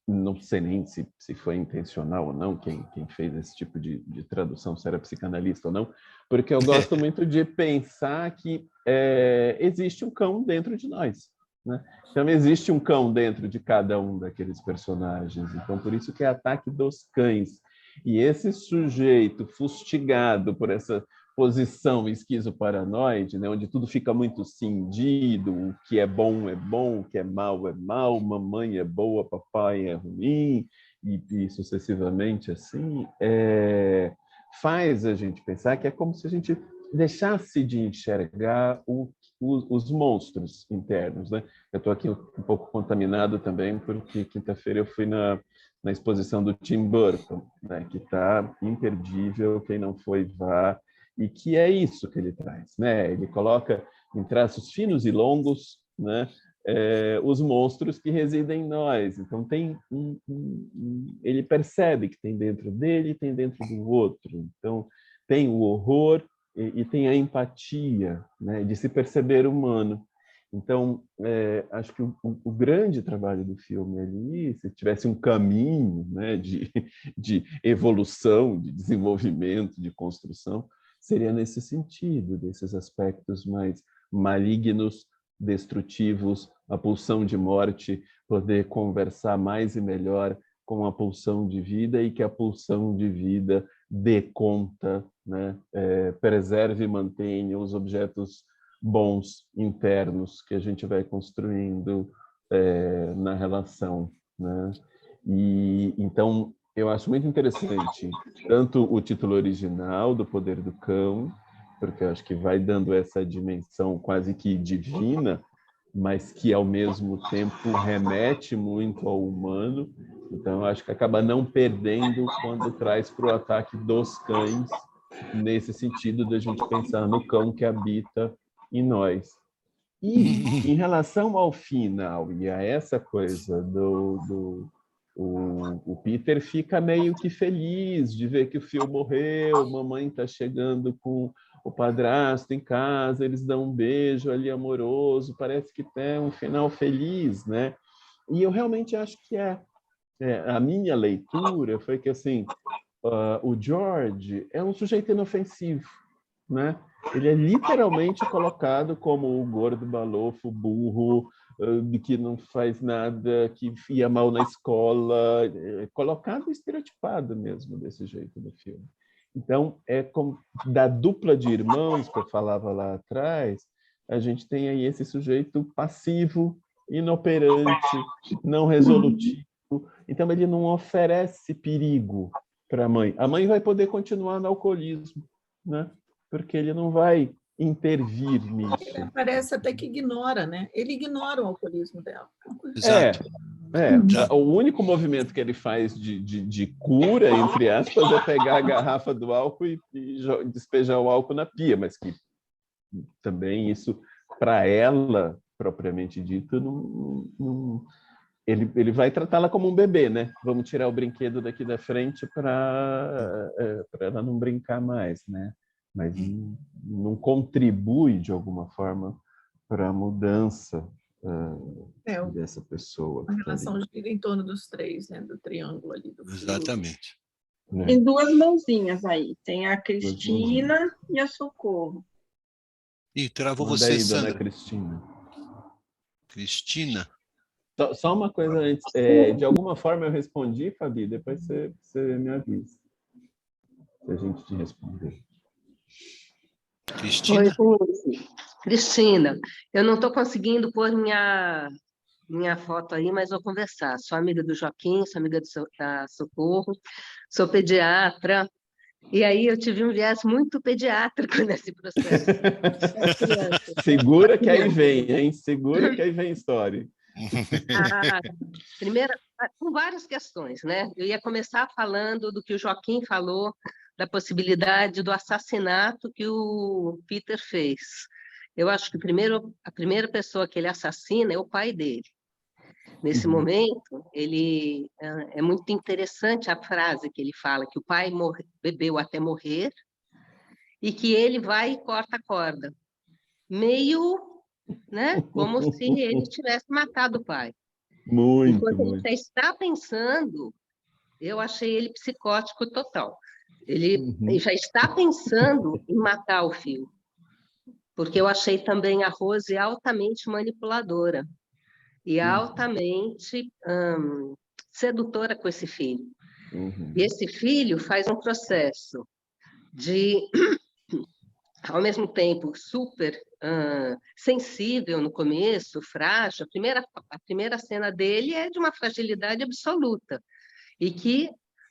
Não sei nem se foi intencional ou não, quem fez esse tipo de tradução, se era psicanalista ou não, porque eu gosto muito de pensar que existe um cão dentro de nós, né? Então, existe um cão dentro de cada um daqueles personagens. Então, por isso que é Ataque dos Cães. E esse sujeito fustigado por essa posição esquizoparanoide, né, onde tudo fica muito cindido, o que é bom, o que é mal, mamãe é boa, papai é ruim, e sucessivamente assim, faz a gente pensar que é como se a gente deixasse de enxergar os monstros internos, né? Eu estou aqui um pouco contaminado também, porque quinta-feira eu fui na exposição do Tim Burton, né, que está imperdível, quem não foi, vá. e que é isso que ele traz, né? Ele coloca em traços finos e longos, né? Os monstros que residem em nós. Então ele percebe que tem dentro dele, tem dentro do outro. Então tem o horror e tem a empatia, né? De se perceber humano. Então, acho que o grande trabalho do filme ali, se tivesse um caminho, né, de evolução, de desenvolvimento, de construção, seria nesse sentido, desses aspectos mais malignos, destrutivos, a pulsão de morte, poder conversar mais e melhor com a pulsão de vida e que a pulsão de vida dê conta, né, preserve e mantenha os objetos bons internos que a gente vai construindo na relação, né? E então eu acho muito interessante tanto o título original do Poder do Cão, porque eu acho que vai dando essa dimensão quase que divina, mas que ao mesmo tempo remete muito ao humano. Então eu acho que acaba não perdendo quando traz para o Ataque dos Cães, nesse sentido de a gente pensar no cão que habita em nós. E em relação ao final e a essa coisa o Peter fica meio que feliz de ver que o Phil morreu, mamãe está chegando com o padrasto em casa, eles dão um beijo ali amoroso, parece que tem um final feliz, né? E eu realmente acho que a minha leitura foi que assim, o George é um sujeito inofensivo, né? Ele é literalmente colocado como o gordo balofo, burro, que não faz nada, que ia mal na escola, colocado estereotipado mesmo desse jeito no filme. Então, é como da dupla de irmãos que eu falava lá atrás, a gente tem aí esse sujeito passivo, inoperante, não resolutivo. Então, ele não oferece perigo para a mãe. A mãe vai poder continuar no alcoolismo, né? Porque ele não vai intervir nisso. Ele parece até que ignora, né? Ele ignora o alcoolismo dela. Exato. O único movimento que ele faz de cura, entre aspas, é pegar a garrafa do álcool e despejar o álcool na pia, mas que também isso, para ela, propriamente dito, ele vai tratá-la como um bebê, né? Vamos tirar o brinquedo daqui da frente para ela não brincar mais, né? Mas não contribui, de alguma forma, para a mudança dessa pessoa. A relação gira em torno dos três, né? Do triângulo ali. Exatamente. Tem duas mãozinhas aí. Tem a Cristina e a Socorro. Ih, travou Manda você, aí, Sandra. dona Cristina. Cristina? Só uma coisa antes. De alguma forma eu respondi, Fabi, depois você me avisa. Se a gente te responder. Cristina? Oi, Cristina, eu não estou conseguindo pôr minha foto aí, mas vou conversar. Sou amiga do Joaquim, sou amiga da Socorro, sou pediatra, e aí eu tive um viés muito pediátrico nesse processo. Segura que aí vem, hein? Segura que aí vem história. Primeiro, com várias questões, né? Eu ia começar falando do que o Joaquim falou, da possibilidade do assassinato que o Peter fez. Eu acho que a primeira pessoa que ele assassina é o pai dele. Nesse momento, é muito interessante a frase que ele fala, que o pai bebeu até morrer e que ele vai e corta a corda. Meio, né, como se ele tivesse matado o pai. Enquanto ele já está pensando, eu achei ele psicótico total. Ele já está pensando em matar o filho. Porque eu achei também a Rose altamente manipuladora e altamente sedutora com esse filho. E esse filho faz um processo de, ao mesmo tempo, super sensível no começo, frágil. A primeira cena dele é de uma fragilidade absoluta. E que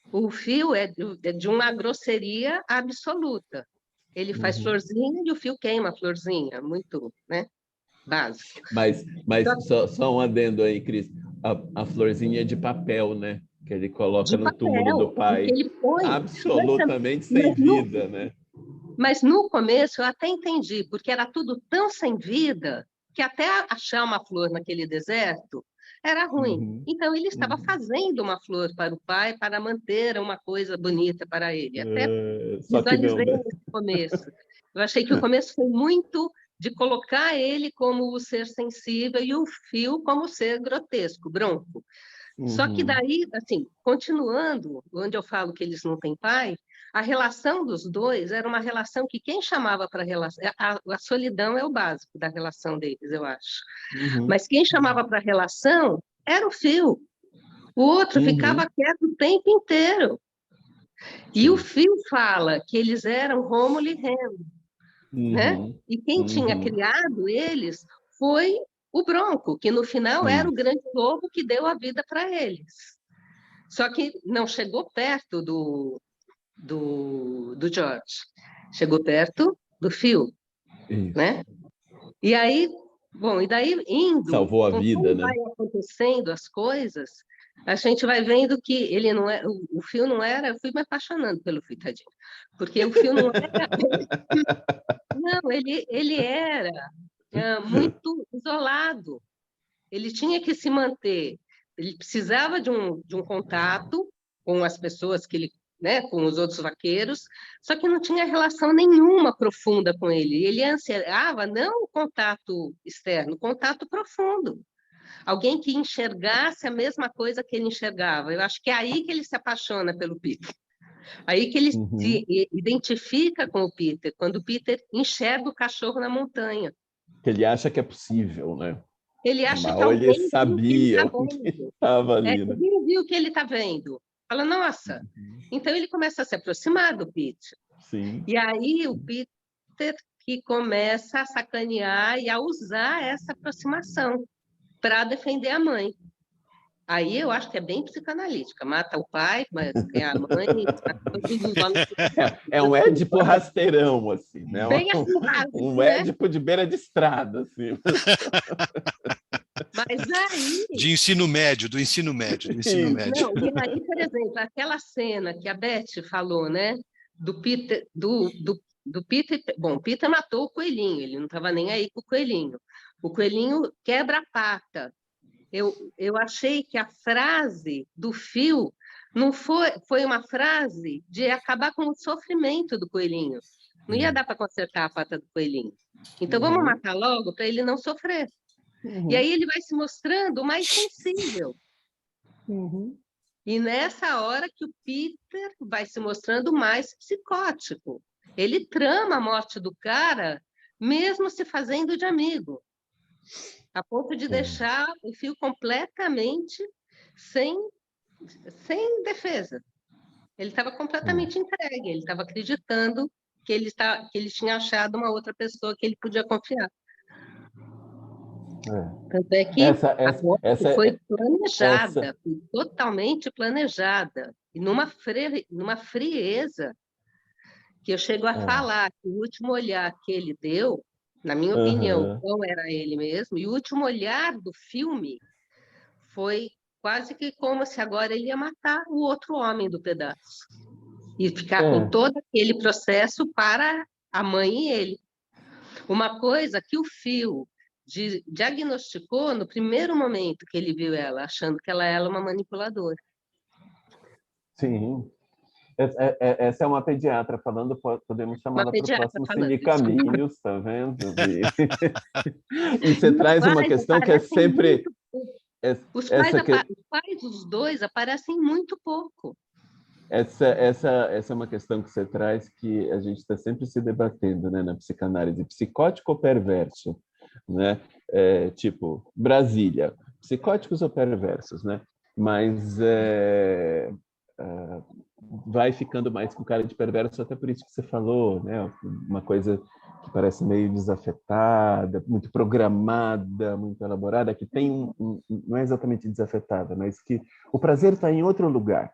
o Phil é de uma grosseria absoluta. Ele faz florzinha e o Phil queima a florzinha, muito, né, básico. Mas só um adendo aí, Cris. A florzinha é de papel, né? Que ele coloca no túmulo do pai. Ele põe, absolutamente sem vida, né? Mas no começo eu até entendi, porque era tudo tão sem vida que até achar uma flor naquele deserto era ruim. Então ele estava fazendo uma flor para o pai para manter uma coisa bonita para ele. Até Só que não, visualizei né? nesse começo. Eu achei que o começo foi muito de colocar ele como o ser sensível e o Phil como o ser grotesco, bronco. Só que daí, assim, continuando, onde eu falo que eles não têm pai, a relação dos dois era uma relação que quem chamava para relação... A solidão é o básico da relação deles, eu acho. Mas quem chamava para relação era o Phil. O outro ficava quieto o tempo inteiro. E o Phil fala que eles eram Rômulo e Remo, né? E quem tinha criado eles foi o Bronco, que no final era o grande lobo que deu a vida para eles. Só que não chegou perto do George, chegou perto do Phil, né? E aí, bom, e daí indo, salvou a vida, né? Vai acontecendo as coisas, a gente vai vendo que ele não é, o Phil não era, eu fui me apaixonando pelo Phil, tadinho, porque o Phil não era, não, ele era muito isolado. Ele tinha que se manter, ele precisava de um contato com as pessoas que ele, né, com os outros vaqueiros, só que não tinha relação nenhuma profunda com ele. Ele ansiava não o contato externo, o contato profundo. Alguém que enxergasse a mesma coisa que ele enxergava. Eu acho que é aí que ele se apaixona pelo Peter. Aí que ele se identifica com o Peter, quando o Peter enxerga o cachorro na montanha. Que ele acha que é possível, né? Ele acha que Mal ele alguém sabia o que estava ali, né? Alguém viu o que ele está vendo. Fala, nossa. Então ele começa a se aproximar do Peter. Sim. E aí o Peter que começa a sacanear e a usar essa aproximação para defender a mãe. Aí eu acho que é bem psicanalítica. Mata o pai, é a mãe, mata todos os homens. É um Édipo rasteirão, assim, né? Bem assim, um Édipo de beira de estrada, assim. Mas aí... De ensino médio, do ensino médio. Não, e aí, por exemplo, aquela cena que a Beth falou, né? Do Peter... Do Peter... Bom, o Peter matou o coelhinho, ele não estava nem aí com o coelhinho. O coelhinho quebra a pata. Eu achei que a frase do Phil não foi uma frase de acabar com o sofrimento do coelhinho. Não ia dar para consertar a pata do coelhinho. Então, vamos matar logo para ele não sofrer. E aí ele vai se mostrando mais sensível. E nessa hora que o Peter vai se mostrando mais psicótico. Ele trama a morte do cara, mesmo se fazendo de amigo, a ponto de deixar o Phil completamente sem defesa. Ele estava completamente entregue, ele estava acreditando que ele tinha achado uma outra pessoa que ele podia confiar. Tanto é que a morte foi planejada, foi totalmente planejada, e numa frieza, que eu chego a falar que o último olhar que ele deu, na minha opinião, não era ele mesmo, e o último olhar do filme foi quase que como se agora ele ia matar o outro homem do pedaço, e ficar com todo aquele processo para a mãe e ele. Uma coisa que o Phil diagnosticou no primeiro momento que ele viu ela, achando que ela era uma manipuladora. Sim. Essa é uma pediatra falando, podemos chamá-la para o próximo Cine Caminhos, tá vendo? E você traz uma questão que é sempre... Os pais dos dois aparecem muito pouco. Essa é uma questão que você traz que a gente está sempre se debatendo, né, na psicanálise. Psicótico ou perverso? Né? Tipo, Brasília, psicóticos ou perversos, né? Mas vai ficando mais com cara de perverso, até por isso que você falou, né? Uma coisa que parece meio desafetada, muito programada, muito elaborada, que tem não é exatamente desafetada, mas que o prazer está em outro lugar,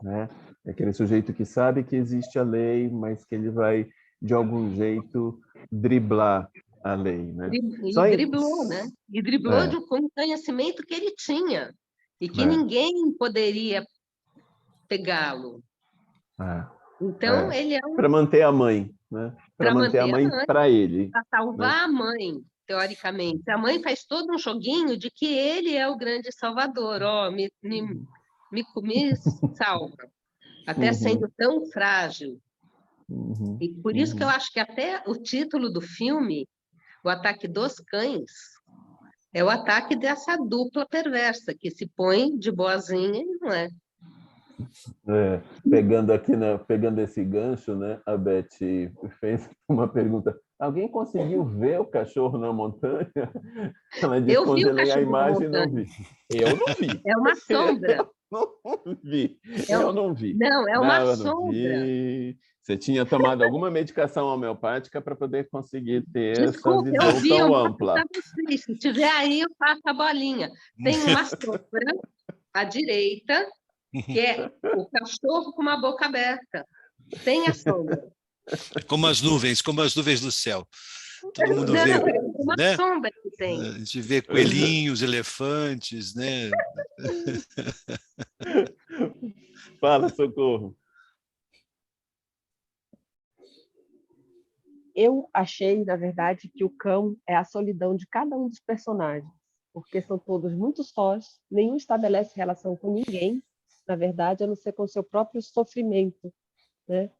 né? É aquele sujeito que sabe que existe a lei, mas que ele vai, de algum jeito, driblar a lei, né? Driblou, né? E driblou com o conhecimento que ele tinha e que ninguém poderia pegá-lo. Então, ele é para manter a mãe. né? Para manter a mãe para ele. Para salvar, né? a mãe, teoricamente. A mãe faz todo um joguinho de que ele é o grande salvador. Ó, me salva. Até sendo tão frágil. E por isso que eu acho que até o título do filme, O Ataque dos Cães, é o ataque dessa dupla perversa, que se põe de boazinha e não é. Pegando esse gancho, né? A Beth fez uma pergunta. Alguém conseguiu ver o cachorro na montanha? Ela disse, Eu vi o congelei a cachorro na imagem e não montanha. vi. Eu não vi. É uma sombra. Eu não vi. Não, é uma eu não sombra. vi. Você tinha tomado alguma medicação homeopática para poder conseguir ter Desculpa, essa eu visão vi, tão eu ampla. mostro para vocês. Se tiver aí, eu faço a bolinha. Tem uma sombra à direita, que é o cachorro com uma boca aberta. Tem a sombra. Como as nuvens do céu. Todo mundo Não, vê, é uma né? sombra que tem. A gente vê coelhinhos, elefantes, né? Fala, Socorro. Eu achei, na verdade, que o cão é a solidão de cada um dos personagens, porque são todos muito sós, nenhum estabelece relação com ninguém, na verdade, a não ser com o seu próprio sofrimento, né?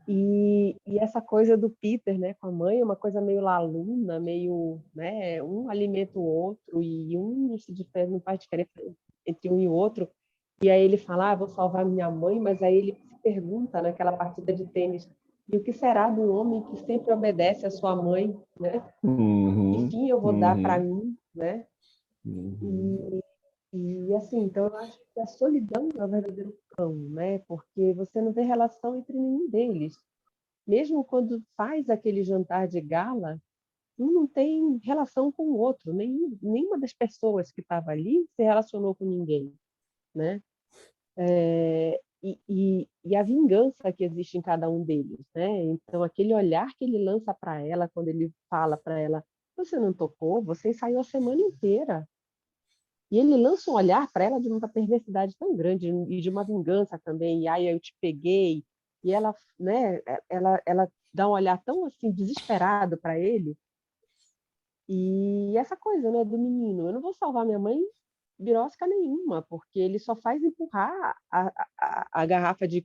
E essa coisa do Peter, né, com a mãe, é uma coisa meio laluna, meio, né, um alimenta o outro e um não faz diferença entre um e o outro. E aí ele fala, vou salvar minha mãe, mas aí ele se pergunta naquela partida de tênis, e o que será do homem que sempre obedece à sua mãe, né? Que fim eu vou dar para mim, né? E assim, então eu acho que a solidão é o verdadeiro cão, né? Porque você não vê relação entre nenhum deles. Mesmo quando faz aquele jantar de gala, um não tem relação com o outro, nenhuma das pessoas que estava ali se relacionou com ninguém, né? E a vingança que existe em cada um deles, né? Então, aquele olhar que ele lança para ela, quando ele fala para ela, você não tocou, você ensaiou a semana inteira. E ele lança um olhar para ela de uma perversidade tão grande e de uma vingança também. E aí eu te peguei. E ela, né? Ela dá um olhar tão assim desesperado para ele. E essa coisa, né, do menino, eu não vou salvar minha mãe birosca nenhuma, porque ele só faz empurrar a garrafa de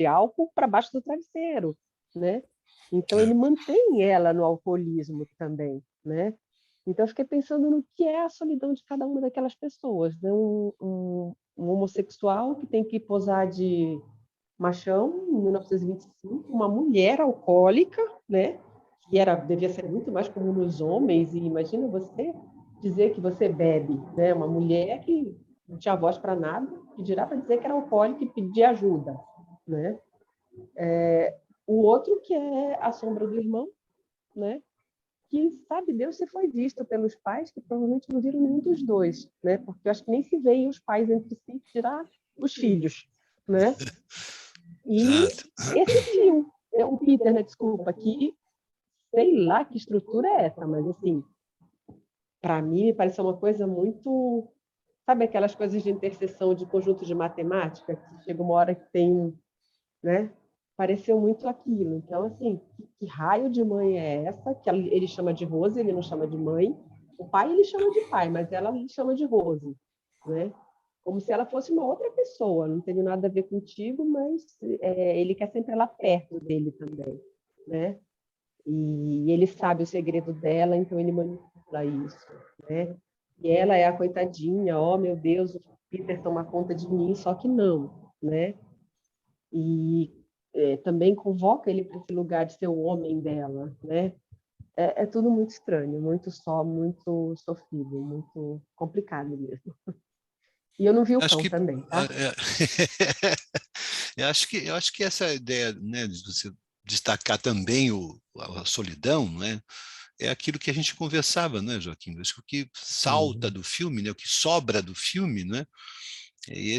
álcool para baixo do travesseiro, né? Então ele mantém ela no alcoolismo também, né? Então eu fiquei pensando no que é a solidão de cada uma daquelas pessoas, né? Um homossexual que tem que posar de machão em 1925, uma mulher alcoólica, né? Que devia ser muito mais comum nos homens, e imagina você dizer que você bebe, né? Uma mulher que não tinha voz para nada, que dirá para dizer que era alcoólica e pedir ajuda, né? O outro que é a sombra do irmão, né? Que sabe Deus se foi visto pelos pais, que provavelmente não viram nenhum dos dois, né? Porque eu acho que nem se veem os pais entre si, tirar os filhos, né? E esse fio, o Peter, né? Desculpa, que sei lá que estrutura é essa, mas assim, para mim me pareceu uma coisa muito, sabe aquelas coisas de interseção de conjunto de matemática, que chega uma hora que tem, né? Pareceu muito aquilo. Então, assim, que raio de mãe é essa? Que ele chama de Rose, ele não chama de mãe. O pai ele chama de pai, mas ela ele chama de Rose, né? Como se ela fosse uma outra pessoa. Não tem nada a ver contigo, mas ele quer sempre ela perto dele também, né? E ele sabe o segredo dela, então ele manipula isso, né? E ela é a coitadinha, meu Deus, o Peter toma conta de mim, só que não, né? E também convoca ele para esse lugar de ser o homem dela, né? É tudo muito estranho, muito sofrido, muito complicado mesmo. E eu não vi o cão também, tá? Eu acho que essa ideia, né, de você destacar também a solidão, né, é aquilo que a gente conversava, né, Joaquim? Acho que o que salta do filme, né, o que sobra do filme, né, é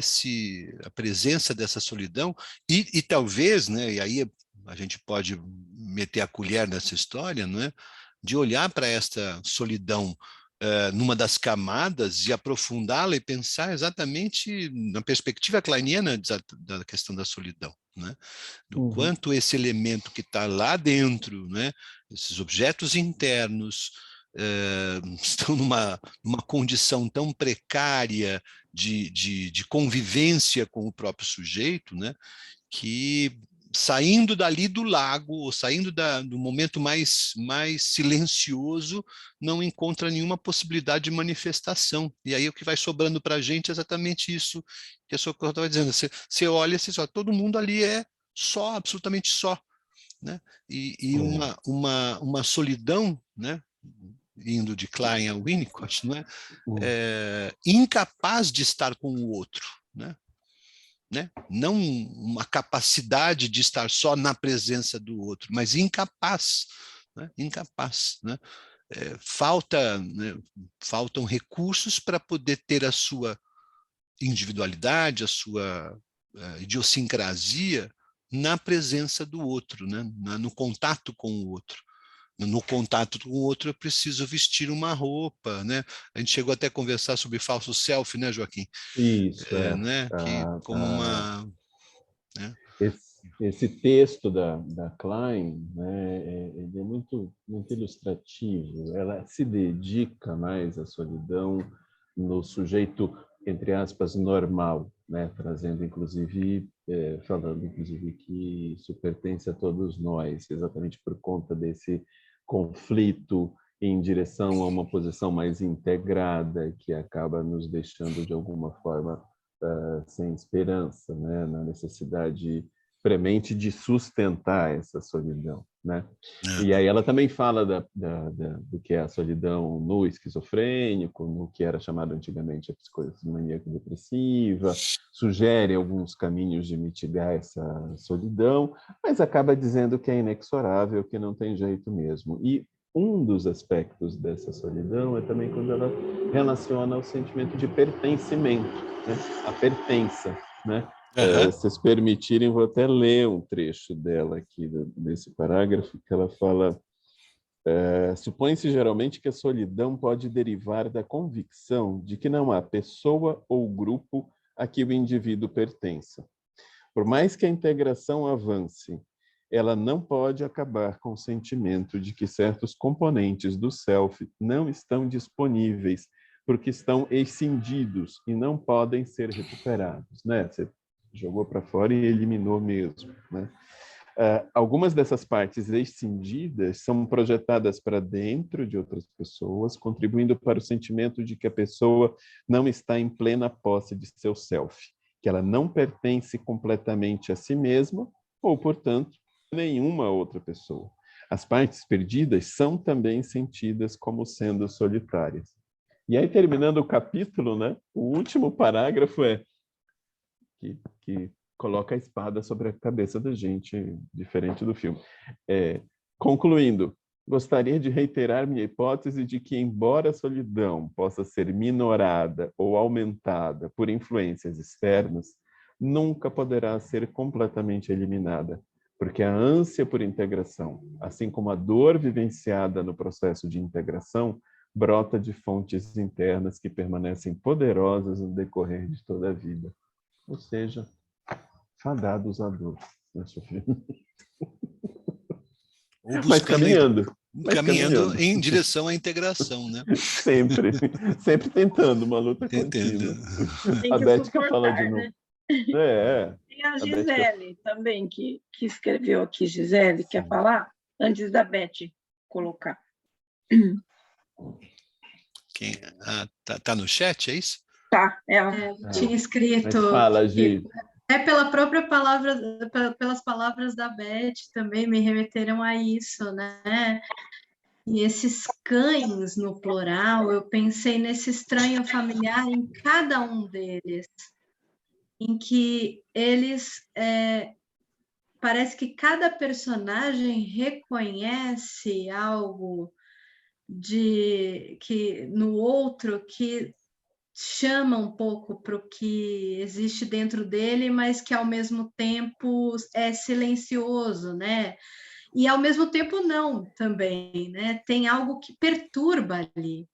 a presença dessa solidão e talvez, né, e aí a gente pode meter a colher nessa história, né, de olhar para esta solidão numa das camadas e aprofundá-la e pensar exatamente na perspectiva kleiniana da questão da solidão, né? Do quanto esse elemento que está lá dentro, né? Esses objetos internos estão numa condição tão precária de convivência com o próprio sujeito, né? Que saindo dali do lago, ou saindo do momento mais silencioso, não encontra nenhuma possibilidade de manifestação. E aí o que vai sobrando para a gente é exatamente isso que a Socorro estava dizendo. Você olha, você só, todo mundo ali é só, absolutamente só, né? E uma solidão, né? Indo de Klein a Winnicott, não é? Incapaz de estar com o outro, né? Não uma capacidade de estar só na presença do outro, mas incapaz, né? Incapaz, né? Faltam recursos para poder ter a sua individualidade, a sua idiosincrasia na presença do outro, né? No contato com o outro. No contato com o outro eu preciso vestir uma roupa, né? A gente chegou até a conversar sobre falso self, né, Joaquim? Isso, né? Que como uma... né? Esse texto da Klein, né, ele é muito, muito ilustrativo. Ela se dedica mais à solidão no sujeito, entre aspas, normal, né, trazendo, inclusive, falando, inclusive, que isso pertence a todos nós, exatamente por conta desse conflito em direção a uma posição mais integrada, que acaba nos deixando, de alguma forma, sem esperança, né, na necessidade premente de sustentar essa solidão, né? E aí ela também fala do que é a solidão no esquizofrênico, no que era chamado antigamente a psicose maníaco-depressiva, sugere alguns caminhos de mitigar essa solidão, mas acaba dizendo que é inexorável, que não tem jeito mesmo. E um dos aspectos dessa solidão é também quando ela relaciona o sentimento de pertencimento, né? A pertença, né? Se vocês permitirem, vou até ler um trecho dela aqui, desse parágrafo, que ela fala: supõe-se geralmente que a solidão pode derivar da convicção de que não há pessoa ou grupo a que o indivíduo pertença. Por mais que a integração avance, ela não pode acabar com o sentimento de que certos componentes do self não estão disponíveis, porque estão escindidos e não podem ser recuperados, né? Você jogou para fora e eliminou mesmo, né? Algumas dessas partes escindidas são projetadas para dentro de outras pessoas, contribuindo para o sentimento de que a pessoa não está em plena posse de seu self, que ela não pertence completamente a si mesma ou, portanto, a nenhuma outra pessoa. As partes perdidas são também sentidas como sendo solitárias. E aí, terminando o capítulo, né, o último parágrafo que coloca a espada sobre a cabeça da gente, diferente do filme. Concluindo, gostaria de reiterar minha hipótese de que, embora a solidão possa ser minorada ou aumentada por influências externas, nunca poderá ser completamente eliminada, porque a ânsia por integração, assim como a dor vivenciada no processo de integração, brota de fontes internas que permanecem poderosas no decorrer de toda a vida. Ou seja, fadados à dor, né, sofrimento. Mas caminhando. Caminhando em direção à integração, né? Sempre tentando, uma luta contínua. Tem a que Bética suportar, fala de novo. Né? Tem a Gisele também, que escreveu aqui. Gisele, quer falar? Antes da Beth colocar. Tá no chat, é isso? Tá, tinha escrito. Mas fala, Gi. Pela própria palavra, pelas palavras da Beth também me remeteram a isso, né? E esses cães no plural, eu pensei nesse estranho familiar em cada um deles, em que eles parece que cada personagem reconhece algo que no outro que chama um pouco para o que existe dentro dele, mas que ao mesmo tempo é silencioso, né? E ao mesmo tempo não também, né? Tem algo que perturba ali.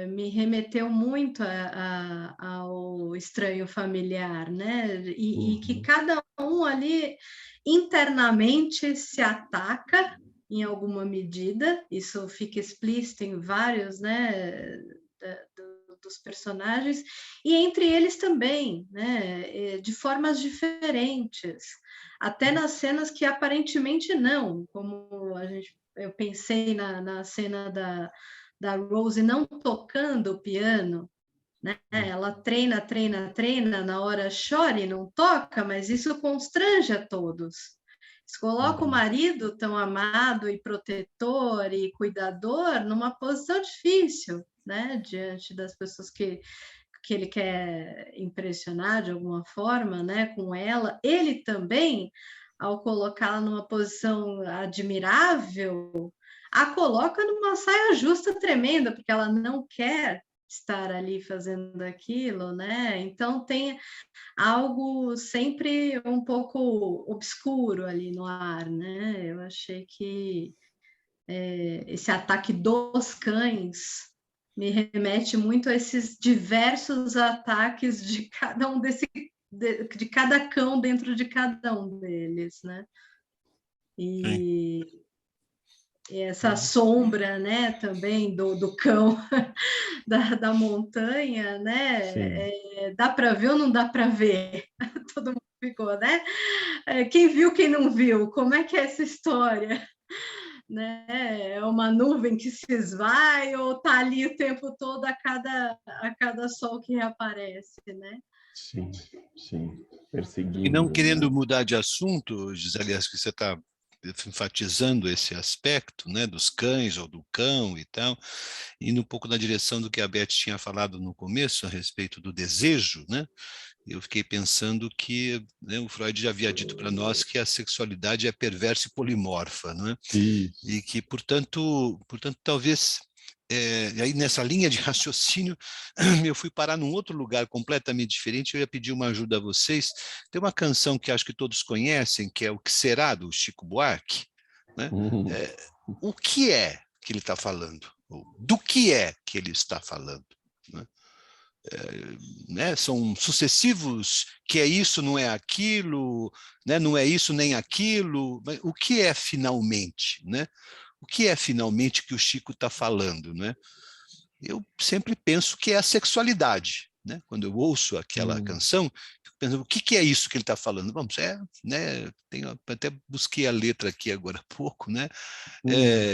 Me remeteu muito ao estranho familiar, né? E que cada um ali internamente se ataca em alguma medida, isso fica explícito em vários, né, dos personagens, e entre eles também, né, de formas diferentes, até nas cenas que aparentemente não, como eu pensei na cena da Rose não tocando o piano, né? Ela treina, na hora chora e não toca, mas isso constrange a todos. Isso coloca o marido tão amado e protetor e cuidador numa posição difícil, né? Diante das pessoas que ele quer impressionar de alguma forma, né? Com ela. Ele também, ao colocá-la numa posição admirável, a coloca numa saia justa tremenda, porque ela não quer estar ali fazendo aquilo, né? Então tem algo sempre um pouco obscuro ali no ar, né? Eu achei que esse ataque dos cães me remete muito a esses diversos ataques de cada um de cada cão dentro de cada um deles, né? E essa sombra, né, também do cão da montanha, né? Dá para ver ou não dá para ver? Todo mundo ficou, né? Quem viu, quem não viu? Como é que é essa história? Né? É uma nuvem que se esvai ou está ali o tempo todo a cada sol que reaparece, né? Sim, perseguindo. E não querendo mudar de assunto, Gisele, acho que você está enfatizando esse aspecto, né, dos cães ou do cão e tal, indo um pouco na direção do que a Beth tinha falado no começo a respeito do desejo, né? Eu fiquei pensando que, né, o Freud já havia dito para nós que a sexualidade é perversa e polimorfa, não é? E que, portanto talvez, aí nessa linha de raciocínio, eu fui parar num outro lugar completamente diferente. Eu ia pedir uma ajuda a vocês. Tem uma canção que acho que todos conhecem, que é O Que Será, do Chico Buarque, né? O que é que ele está falando? Do que é que ele está falando? Né? Né? São sucessivos, que é isso, não é aquilo, né? Não é isso nem aquilo. Mas o que é finalmente? Né? O que é finalmente que o Chico está falando? Né? Eu sempre penso que é a sexualidade. Né? Quando eu ouço aquela canção, fico pensando, o que é isso que ele está falando? Vamos, né? Até busquei a letra aqui agora há pouco, né?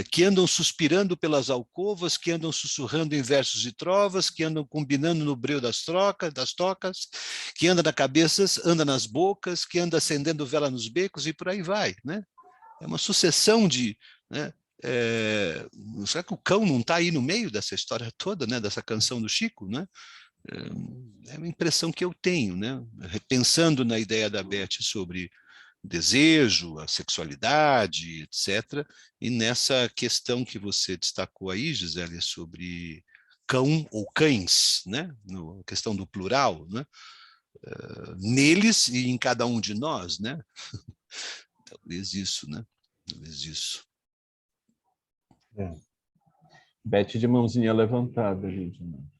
Que andam suspirando pelas alcovas, que andam sussurrando em versos e trovas, que andam combinando no breu das tocas, que anda na cabeça, anda nas bocas, que anda acendendo vela nos becos e por aí vai. Né? É uma sucessão de... Né? Será que o cão não está aí no meio dessa história toda, né? Dessa canção do Chico? Né? É uma impressão que eu tenho, né? Pensando na ideia da Beth sobre desejo, a sexualidade, etc. E nessa questão que você destacou aí, Gisele, sobre cão ou cães, né? A questão do plural, né? Neles e em cada um de nós, né? Talvez isso, né? Talvez isso. Beth de mãozinha levantada ali de novo.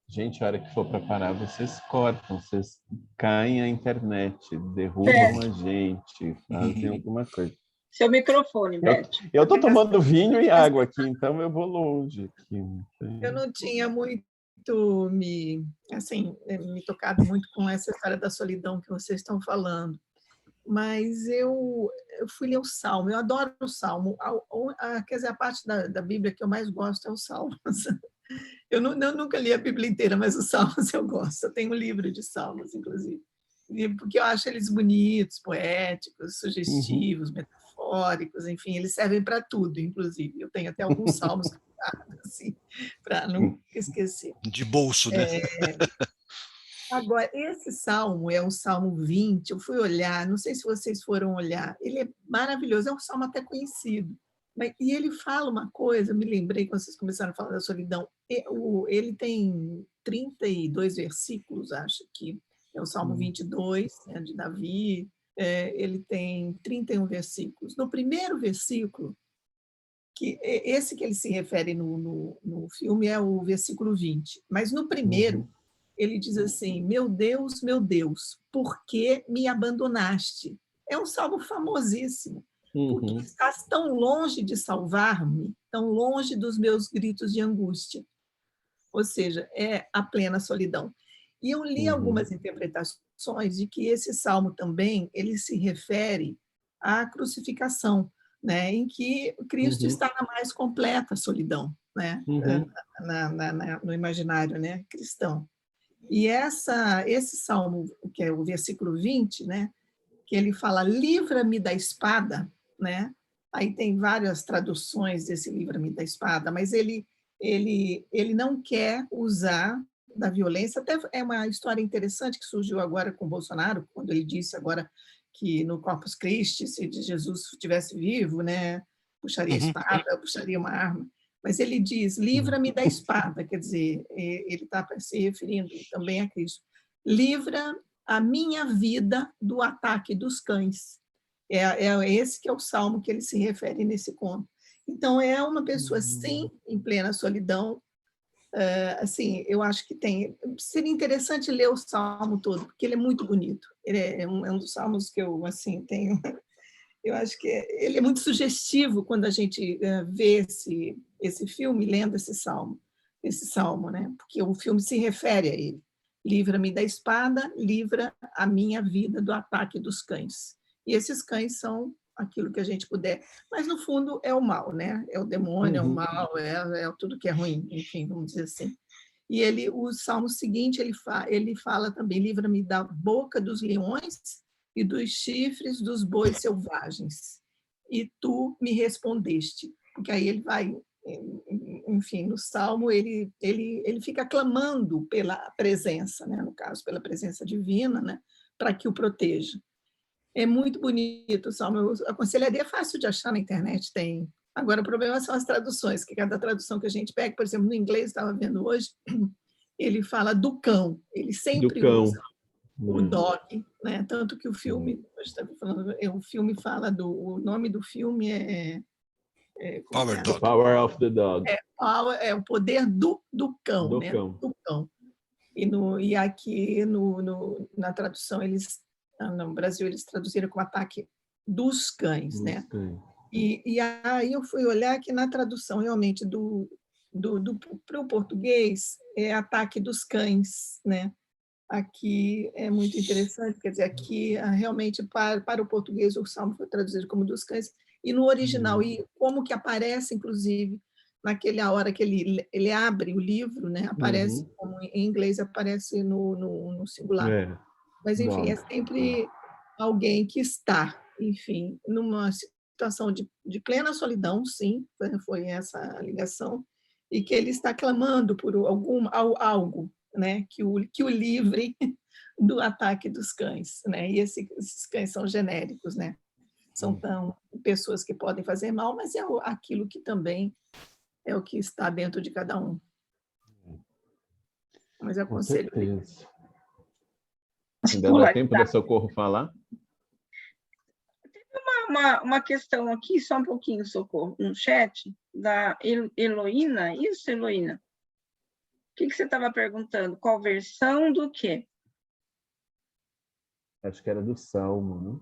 Gente, a hora que for para parar, vocês cortam, vocês caem a internet, derrubam a gente, fazem alguma coisa. Seu microfone, Beth. Eu estou tomando vinho e água aqui, então eu vou longe. Aqui. Eu não tinha muito me tocado muito com essa história da solidão que vocês estão falando, mas eu fui ler o Salmo, eu adoro o Salmo, quer dizer, a parte da Bíblia que eu mais gosto é o Salmos. Eu nunca li a Bíblia inteira, mas os Salmos eu gosto, eu tenho um livro de Salmos, inclusive, porque eu acho eles bonitos, poéticos, sugestivos, metafóricos, enfim, eles servem para tudo, inclusive. Eu tenho até alguns salmos assim, para não esquecer. De bolso, né? Agora, esse salmo é o Salmo 20, eu fui olhar, não sei se vocês foram olhar, ele é maravilhoso, é um salmo até conhecido, e ele fala uma coisa, eu me lembrei quando vocês começaram a falar da solidão, ele tem 32 versículos, acho que é o Salmo 22, né, de Davi, ele tem 31 versículos. No primeiro versículo, que esse que ele se refere no filme é o versículo 20, mas no primeiro ele diz assim: meu Deus, por que me abandonaste? É um salmo famosíssimo, porque estás tão longe de salvar-me, tão longe dos meus gritos de angústia. Ou seja, é a plena solidão. E eu li algumas interpretações de que esse salmo também ele se refere à crucificação, né, em que Cristo está na mais completa solidão, né, no imaginário, né, cristão. E esse salmo, que é o versículo 20, né, que ele fala: livra-me da espada, né? Aí tem várias traduções desse livra-me da espada, mas ele não quer usar da violência. Até é uma história interessante que surgiu agora com Bolsonaro, quando ele disse agora que no Corpus Christi, se Jesus estivesse vivo, né, puxaria espada, puxaria uma arma. Mas ele diz: livra-me da espada, quer dizer, ele está se referindo também a Cristo. Livra a minha vida do ataque dos cães. É esse que é o salmo que ele se refere nesse conto. Então, é uma pessoa, sim, em plena solidão. Assim, eu acho que seria interessante ler o salmo todo, porque ele é muito bonito. Ele é um dos salmos que eu, assim, tenho... Eu acho que ele é muito sugestivo quando a gente vê esse filme lendo esse salmo, né? Porque o filme se refere a ele. Livra-me da espada, livra a minha vida do ataque dos cães. E esses cães são aquilo que a gente puder. Mas, no fundo, é o mal, né? É o demônio, é o mal, é tudo que é ruim, enfim, vamos dizer assim. E o salmo seguinte, ele fala também: livra-me da boca dos leões e dos chifres dos bois selvagens. E tu me respondeste. Porque aí ele vai, enfim, no Salmo, ele fica clamando pela presença, né? No caso, pela presença divina, né? Para que o proteja. É muito bonito o Salmo. Eu aconselharia, é fácil de achar na internet, tem. Agora, o problema são as traduções, que cada tradução que a gente pega, por exemplo, no inglês, estava vendo hoje, ele fala do cão, ele sempre usa o dog, né? Tanto que o filme, o filme fala o nome do filme Power Dog. Power of the Dog. É o poder do cão, Do né? cão. Do cão. E aqui na tradução no Brasil eles traduziram como ataque dos cães, né? Cães. E aí eu fui olhar que na tradução realmente para o português é ataque dos cães, né? Aqui é muito interessante, quer dizer, aqui realmente para o português o salmo foi traduzido como dos cães, e no original, e como que aparece, inclusive, naquela hora que ele abre o livro, né? Aparece, como em inglês, aparece no singular. Mas, enfim, é sempre alguém que está, enfim, numa situação de plena solidão, sim, foi essa a ligação, e que ele está clamando por algo, né, que o livre do ataque dos cães, né? E esses cães são genéricos, né? São pessoas que podem fazer mal, mas é aquilo que também é o que está dentro de cada um. Mas eu aconselho. Ainda dá tempo da Socorro falar? Tem uma questão aqui, só um pouquinho, Socorro, no chat, da Heloína. Isso, Heloína? O que você estava perguntando? Qual versão do quê? Acho que era do Salmo, né?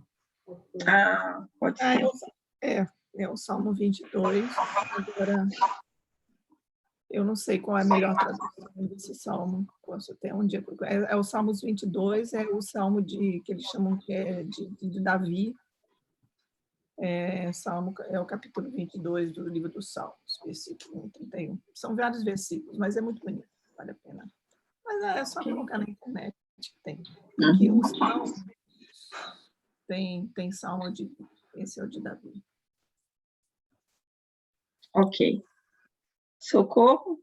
Ah, pode ser. É o Salmo 22. Agora, eu não sei qual é a melhor tradução desse Salmo. Posso até um dia procurar. É o Salmos 22, é o Salmo que eles chamam de Davi. É o capítulo 22 do livro dos Salmos, versículo 31. São vários versículos, mas é muito bonito, vale a pena. Mas é só colocar na internet que tem. Aqui o Salmo tem Salmo esse é o de Davi. Ok. Socorro?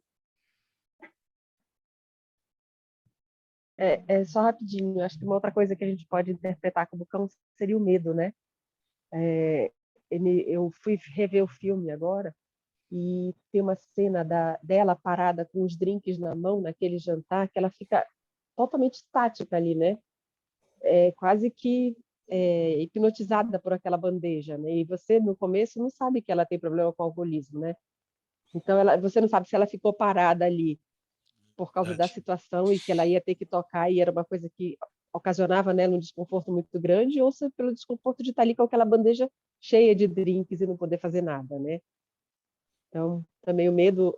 Só rapidinho, acho que uma outra coisa que a gente pode interpretar como cão seria o medo, né? Eu fui rever o filme agora e tem uma cena dela parada com os drinks na mão naquele jantar que ela fica totalmente estática ali, né? Quase que hipnotizada por aquela bandeja, né? E você, no começo, não sabe que ela tem problema com alcoolismo, né? Então, você não sabe se ela ficou parada ali por causa da situação e que ela ia ter que tocar e era uma coisa que ocasionava nela um desconforto muito grande, ou se pelo desconforto de estar ali com aquela bandeja cheia de drinks e não poder fazer nada, né? Então, também o medo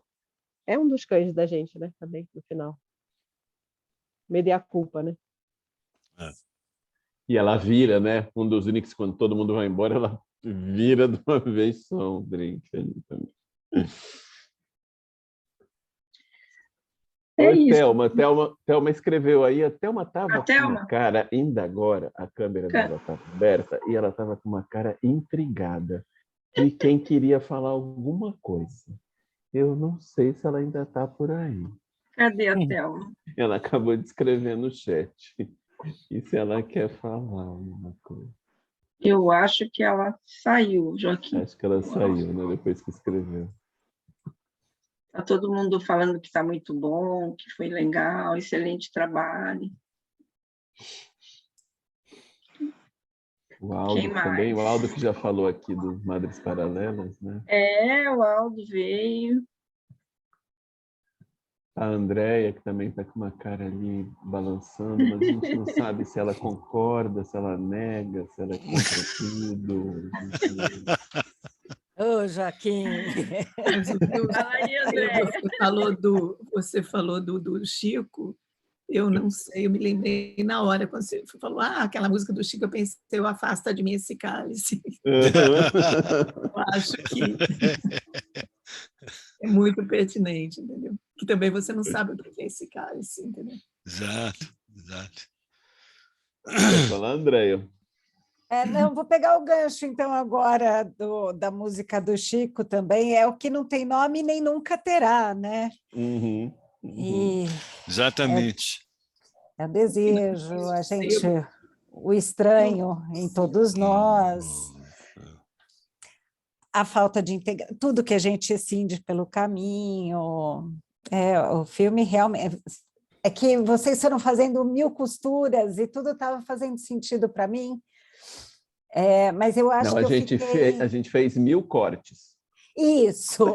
é um dos cães da gente, né? Também, no final. Medo e a culpa, né? E ela vira, né? Um dos drinks, quando todo mundo vai embora, ela vira de uma vez só um drink ali também. Oi, Thelma. Thelma escreveu aí, a Thelma estava com uma cara, ainda agora, a câmera dela estava aberta, e ela estava com uma cara intrigada de quem queria falar alguma coisa. Eu não sei se ela ainda está por aí. Cadê a Thelma? Ela acabou de escrever no chat. E se ela quer falar alguma coisa? Eu acho que ela saiu, Joaquim. Acho que ela saiu, né? Depois que escreveu. Está todo mundo falando que está muito bom, que foi legal, excelente trabalho. O Aldo também, o Aldo que já falou aqui dos Madres Paralelas, né? O Aldo veio. A Andréia, que também está com uma cara ali balançando, mas a gente não sabe se ela concorda, se ela nega, se ela é contra tudo. Ô, Joaquim! Você falou do Chico, eu não sei, eu me lembrei na hora, quando você falou, aquela música do Chico, eu pensei, afasta de mim esse cálice. Eu acho que é muito pertinente, entendeu? Que também você não sabe o que é esse cálice, entendeu? Exato, exato. Pode falar, Andréia. Não, vou pegar o gancho, então, agora da música do Chico também, é o que não tem nome nem nunca terá, né? Exatamente. É o desejo, a gente, o estranho em todos nós, a falta de integração, tudo que a gente escinde pelo caminho. O filme realmente... É que vocês foram fazendo 1000 costuras e tudo estava fazendo sentido para mim. Mas eu acho que a gente fez 1000 cortes. Isso!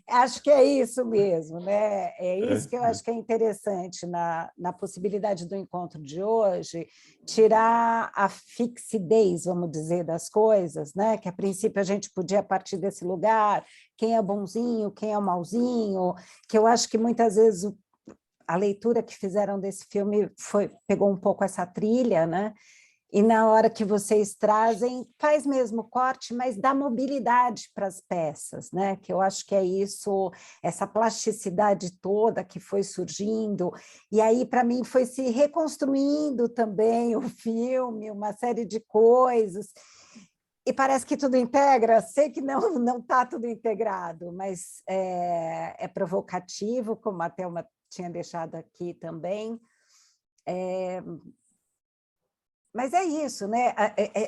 Acho que é isso mesmo, né? É isso que eu acho que é interessante na possibilidade do encontro de hoje, tirar a fixidez, vamos dizer, das coisas, né? Que a princípio a gente podia partir desse lugar, quem é bonzinho, quem é o malzinho, que eu acho que muitas vezes a leitura que fizeram desse filme pegou um pouco essa trilha, né? E na hora que vocês trazem, faz mesmo o corte, mas dá mobilidade para as peças, né? Que eu acho que é isso, essa plasticidade toda que foi surgindo, e aí para mim foi se reconstruindo também o filme, uma série de coisas, e parece que tudo integra. Sei que não está tudo integrado, mas é provocativo, como a Thelma tinha deixado aqui também. Mas é isso, né?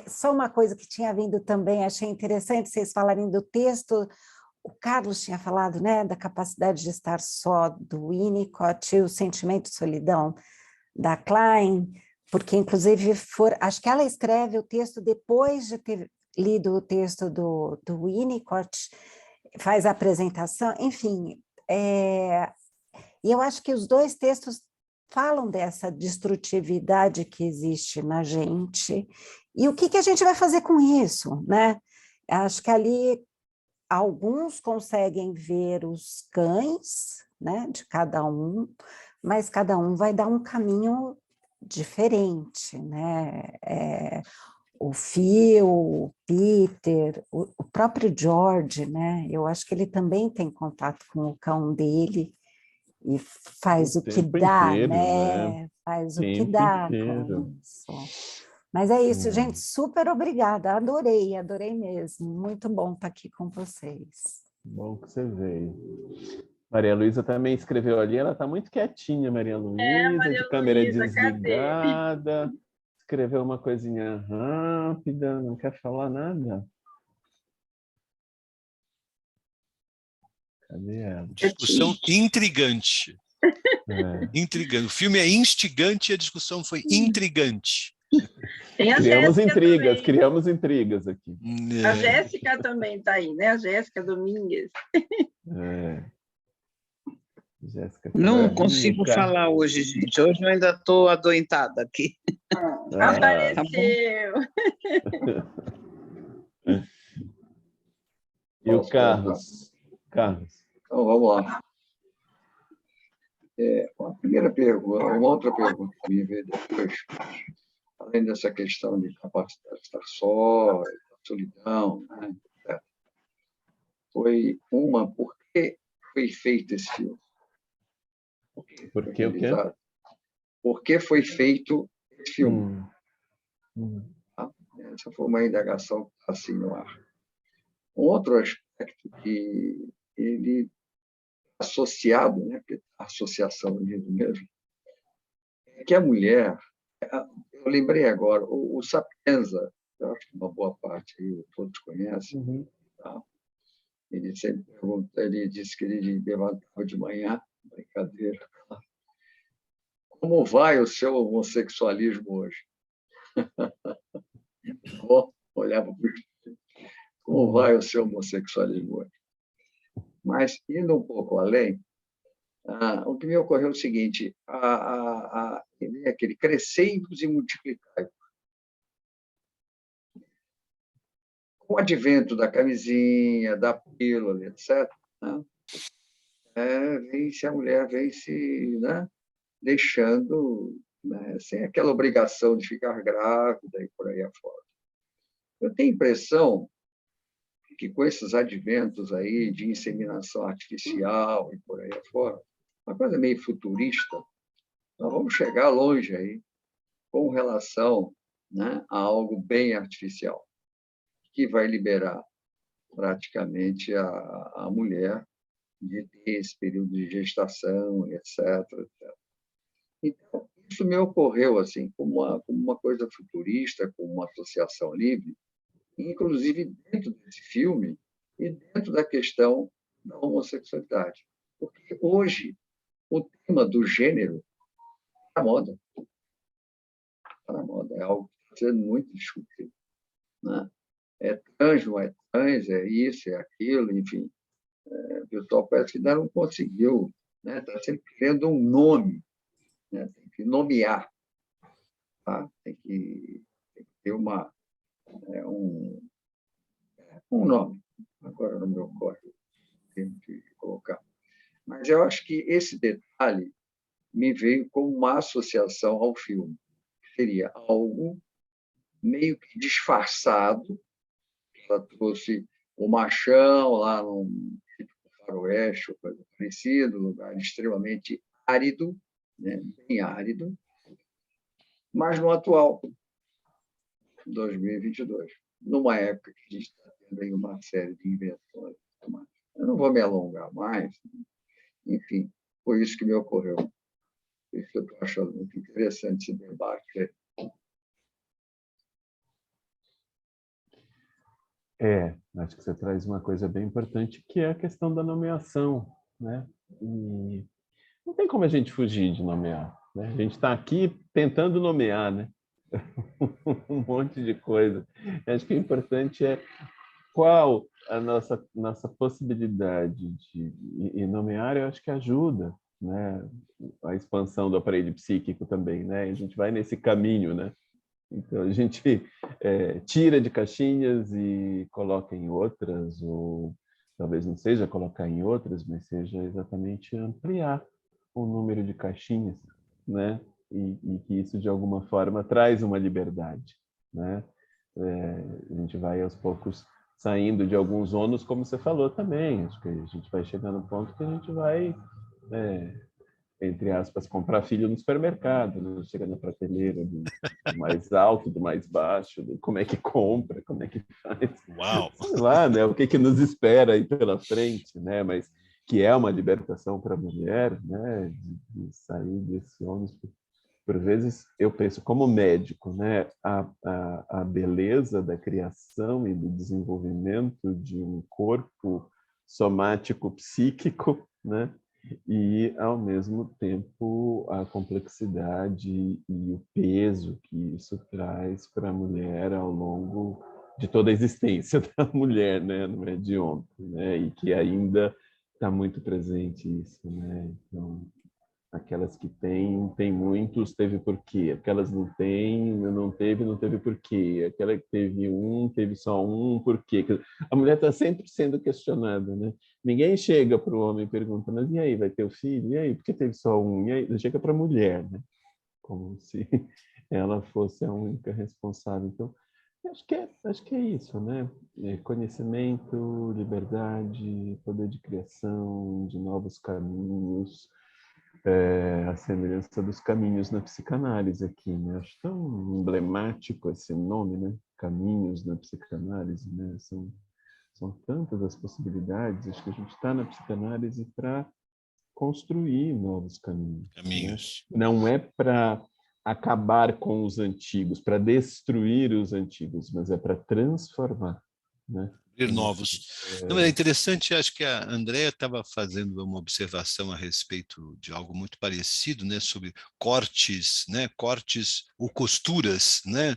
Só uma coisa que tinha vindo também, achei interessante vocês falarem do texto. O Carlos tinha falado, né, da capacidade de estar só do Winnicott e o sentimento de solidão da Klein, porque, inclusive, acho que ela escreve o texto depois de ter lido o texto do Winnicott, faz a apresentação, enfim. E eu acho que os dois textos falam dessa destrutividade que existe na gente e o que a gente vai fazer com isso, né? Acho que ali alguns conseguem ver os cães, né, de cada um, mas cada um vai dar um caminho diferente, né? O Phil, o Peter, o próprio George, né? Eu acho que ele também tem contato com o cão dele e faz o que dá, inteiro, né? Faz o que dá com isso. Mas é isso, gente, super obrigada, adorei mesmo, muito bom estar aqui com vocês. Bom que você veio. Maria Luísa também escreveu ali, ela está muito quietinha, Maria Luísa, de câmera desligada, cadê? Escreveu uma coisinha rápida, não quer falar nada. Cadê ela? Discussão intrigante. Intrigante. O filme é instigante e a discussão foi intrigante. Tem a Criamos Jéssica intrigas, também. criamos intrigas aqui. A Jéssica também está aí, né? A Jéssica Domingues. Jéssica Não Carvalho, consigo cara. falar hoje, gente. Hoje eu ainda estou adoentada aqui. Apareceu! E o Carlos? Carlos. Então, vamos lá. Uma primeira pergunta, uma outra pergunta que me veio depois, além dessa questão de capacidade de estar só, solidão, né, etc. Foi uma, por que foi feito esse filme? Por que o quê? Por que foi feito esse filme? Tá? Essa foi uma indagação assim no ar. Um outro aspecto que ele associado, né, porque a associação mesmo, é que a mulher, eu lembrei agora, o Sapienza, eu acho que uma boa parte aí todos conhecem, tá? Ele sempre pergunta, ele disse que ele levantava de manhã, brincadeira, como vai o seu homossexualismo hoje? Olhava para o como vai o seu homossexualismo hoje? Mas, indo um pouco além, o que me ocorreu é o seguinte, aquele crescei-vos e multiplicai-vos. Com o advento da camisinha, da pílula, etc., né, a mulher vem se, né, deixando, né, sem aquela obrigação de ficar grávida e por aí afora. Eu tenho a impressão que com esses adventos aí de inseminação artificial e por aí afora, uma coisa meio futurista, nós vamos chegar longe aí com relação, né, a algo bem artificial, que vai liberar praticamente a mulher de ter esse período de gestação, etc., etc. Então, isso me ocorreu assim como uma coisa futurista, como uma associação livre, inclusive dentro desse filme e dentro da questão da homossexualidade. Porque hoje o tema do gênero está na moda. Está na moda, é algo que está sendo muito discutido. Né? É trans, não é trans, é isso, é aquilo, enfim. O pessoal parece que ainda não conseguiu, né? Está sempre querendo um nome, né? Tem que nomear. Tá? Tem que ter um nome, agora não me ocorre, tenho que colocar. Mas eu acho que esse detalhe me veio como uma associação ao filme. Seria algo meio que disfarçado. Ela trouxe o machão lá num faroeste, ou coisa parecida, lugar extremamente árido, né? Bem árido, mas no atual, 2022, numa época que a gente está tendo aí uma série de invenções. Eu não vou me alongar mais, enfim, foi isso que me ocorreu. Isso que eu estou achando muito interessante, esse debate. Acho que você traz uma coisa bem importante, que é a questão da nomeação, né? E não tem como a gente fugir de nomear, né? A gente está aqui tentando nomear, né? Um monte de coisa. Acho que o importante é qual a nossa possibilidade de nomear. Eu acho que ajuda, né, a expansão do aparelho psíquico também, né? A gente vai nesse caminho, né? Então a gente tira de caixinhas e coloca em outras, ou talvez não seja colocar em outras, mas seja exatamente ampliar o número de caixinhas, né? E que isso de alguma forma traz uma liberdade, né? A gente vai aos poucos saindo de alguns ônus, como você falou também. Acho que a gente vai chegar no ponto que a gente vai, entre aspas, comprar filho no supermercado, né? Chega na prateleira do mais alto, do mais baixo, como é que compra, como é que faz. Uau! Sei lá, né? O que nos espera aí pela frente, né? Mas que é uma libertação para a mulher, né? De sair desse ônus. Por vezes, eu penso, como médico, né, a beleza da criação e do desenvolvimento de um corpo somático psíquico, né, E, ao mesmo tempo, a complexidade e o peso que isso traz para a mulher ao longo de toda a existência da mulher, né? Não é de ontem, né? E que ainda está muito presente isso, né? Então, aquelas que têm, tem muitos, teve porquê. Aquelas não têm, não teve porquê. Aquela que teve só um, porquê. A mulher está sempre sendo questionada, né? Ninguém chega para o homem e pergunta, mas e aí, vai ter o filho? E aí, por que teve só um? E aí, chega para a mulher, né? Como se ela fosse a única responsável. Então, acho que é isso, né? Conhecimento, liberdade, poder de criação, de novos caminhos, a semelhança dos caminhos na psicanálise aqui, né? Acho tão emblemático esse nome, né? Caminhos na psicanálise, né? São tantas as possibilidades. Acho que a gente está na psicanálise para construir novos caminhos. Caminhos. Né? Não é para acabar com os antigos, para destruir os antigos, mas é para transformar, né? Novos. Não, é interessante, acho que a Andrea estava fazendo uma observação a respeito de algo muito parecido, né, sobre cortes, né, cortes ou costuras, né,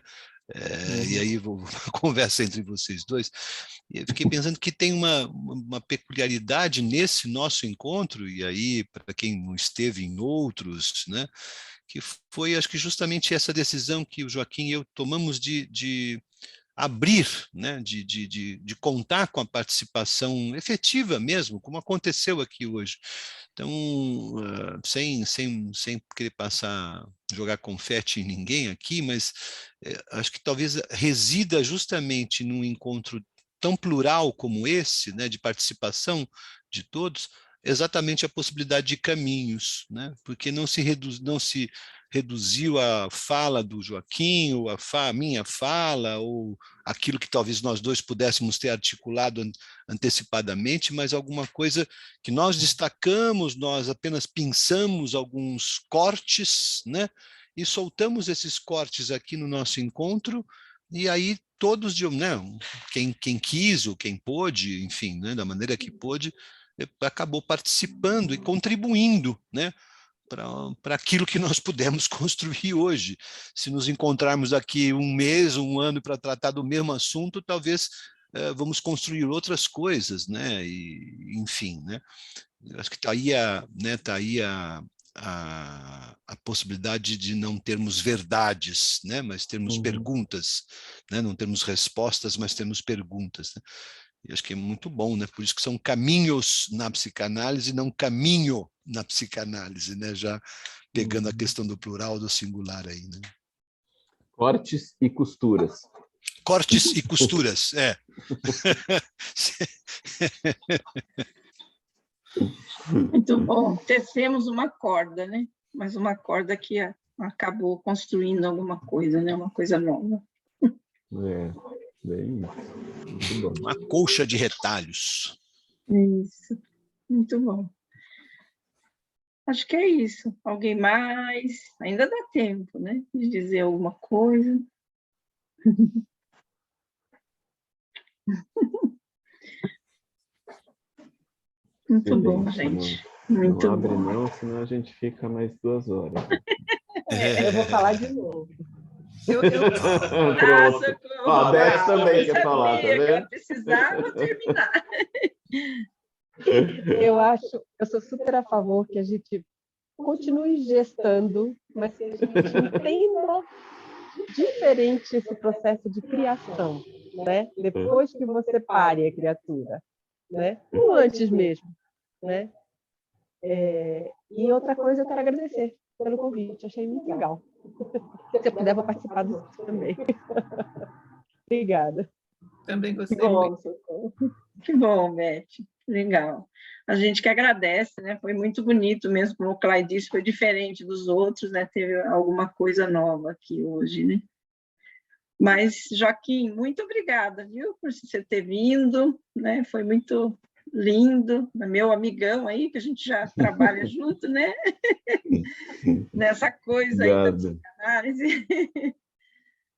e aí vou conversa entre vocês dois. Eu fiquei pensando que tem uma peculiaridade nesse nosso encontro, e aí, para quem não esteve em outros, né, que foi, acho que justamente essa decisão que o Joaquim e eu tomamos de abrir, né, de contar com a participação efetiva mesmo, como aconteceu aqui hoje. Então, sem querer jogar confete em ninguém aqui, mas acho que talvez resida justamente num encontro tão plural como esse, né, de participação de todos, exatamente a possibilidade de caminhos, né, porque não se reduziu a fala do Joaquim, ou a minha fala, ou aquilo que talvez nós dois pudéssemos ter articulado antecipadamente, mas alguma coisa que nós destacamos, nós apenas pensamos alguns cortes, né? E soltamos esses cortes aqui no nosso encontro, e aí todos, né? Quem quis ou quem pôde, enfim, né? Da maneira que pôde, acabou participando e contribuindo, né? Para aquilo que nós pudemos construir hoje. Se nos encontrarmos aqui um mês, um ano para tratar do mesmo assunto, talvez vamos construir outras coisas, né? E, enfim, né? Acho que está aí, a possibilidade de não termos verdades, né? Mas termos perguntas, né? Não termos respostas, mas termos perguntas, né? E acho que é muito bom, né? Por isso que são caminhos na psicanálise, não caminho na psicanálise, né? Já pegando a questão do plural, do singular aí, né? Cortes e costuras. Cortes e costuras, é. Muito bom. Tecemos uma corda, né? Mas uma corda que acabou construindo alguma coisa, né? Uma coisa nova. Bem isso. Muito bom. Uma colcha de retalhos. Isso. Muito bom. Acho que é isso. Alguém mais? Ainda dá tempo, né? De dizer alguma coisa. Muito bom, gente. Muito não abre bom. não, senão a gente fica mais 2 horas. Eu vou falar de novo. Pronto. A Beth também quer falar, tá vendo? Eu precisava terminar. Eu sou super a favor que a gente continue gestando, mas que a gente entenda diferente esse processo de criação, né? Depois que você pare a criatura, né? Ou antes mesmo, né? E outra coisa, eu quero agradecer pelo convite, achei muito legal. Se eu puder, vou participar disso também. Obrigada. Também gostei muito. Que bom, Beth. Legal. A gente que agradece, né? Foi muito bonito mesmo, como o Cláudio disse, foi diferente dos outros, né? Teve alguma coisa nova aqui hoje, né? Mas, Joaquim, muito obrigada, viu, por você ter vindo, né? Foi muito lindo, meu amigão aí, que a gente já trabalha junto, né? Nessa coisa aí da psicanálise.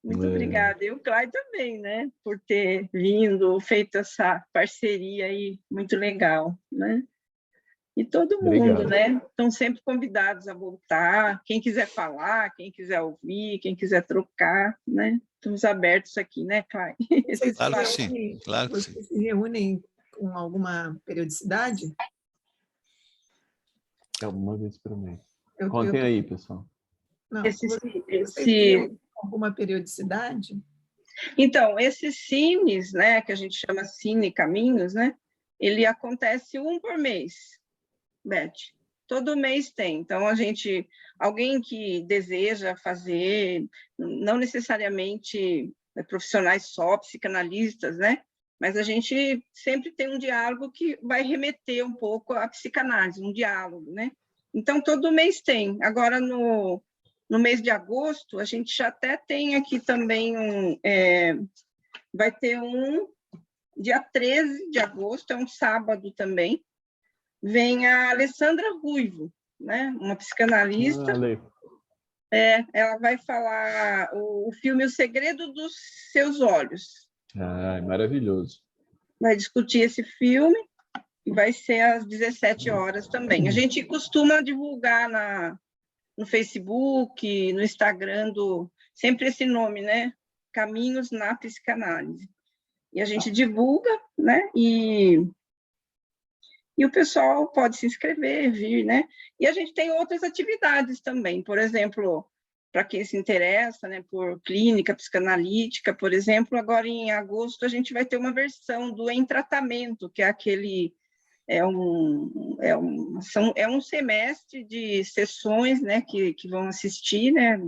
Muito obrigada. E o Cláudio também, né? Por ter vindo, feito essa parceria aí muito legal, né? E todo mundo, né? Estão sempre convidados a voltar. Quem quiser falar, quem quiser ouvir, quem quiser trocar, né? Estamos abertos aqui, né, Cláudia? Claro que sim, claro que sim. Vocês se reúnem com alguma periodicidade? É uma vez por mês. Contem aí, pessoal. Não, vocês têm alguma periodicidade? Então, esses cines, né, que a gente chama Cine Caminhos, né? Ele acontece um por mês, Beth. Todo mês tem. Então, alguém que deseja fazer, não necessariamente profissionais só, psicanalistas, né? Mas a gente sempre tem um diálogo que vai remeter um pouco à psicanálise, um diálogo, né? Então, todo mês tem. Agora, no mês de agosto, a gente já até tem aqui também vai ter dia 13 de agosto, é um sábado também, vem a Alessandra Ruivo, né? Uma psicanalista. Ela vai falar o filme O Segredo dos Seus Olhos. Maravilhoso. Vai discutir esse filme e vai ser às 17 horas também. A gente costuma divulgar no Facebook, no Instagram, sempre esse nome, né? Caminhos na Psicanálise. E a gente divulga, né? E o pessoal pode se inscrever, vir, né? E a gente tem outras atividades também. Por exemplo, para quem se interessa, né, por clínica psicanalítica, por exemplo, agora em agosto a gente vai ter uma versão do Em Tratamento, que é aquele... É um semestre de sessões, né, que vão assistir, né?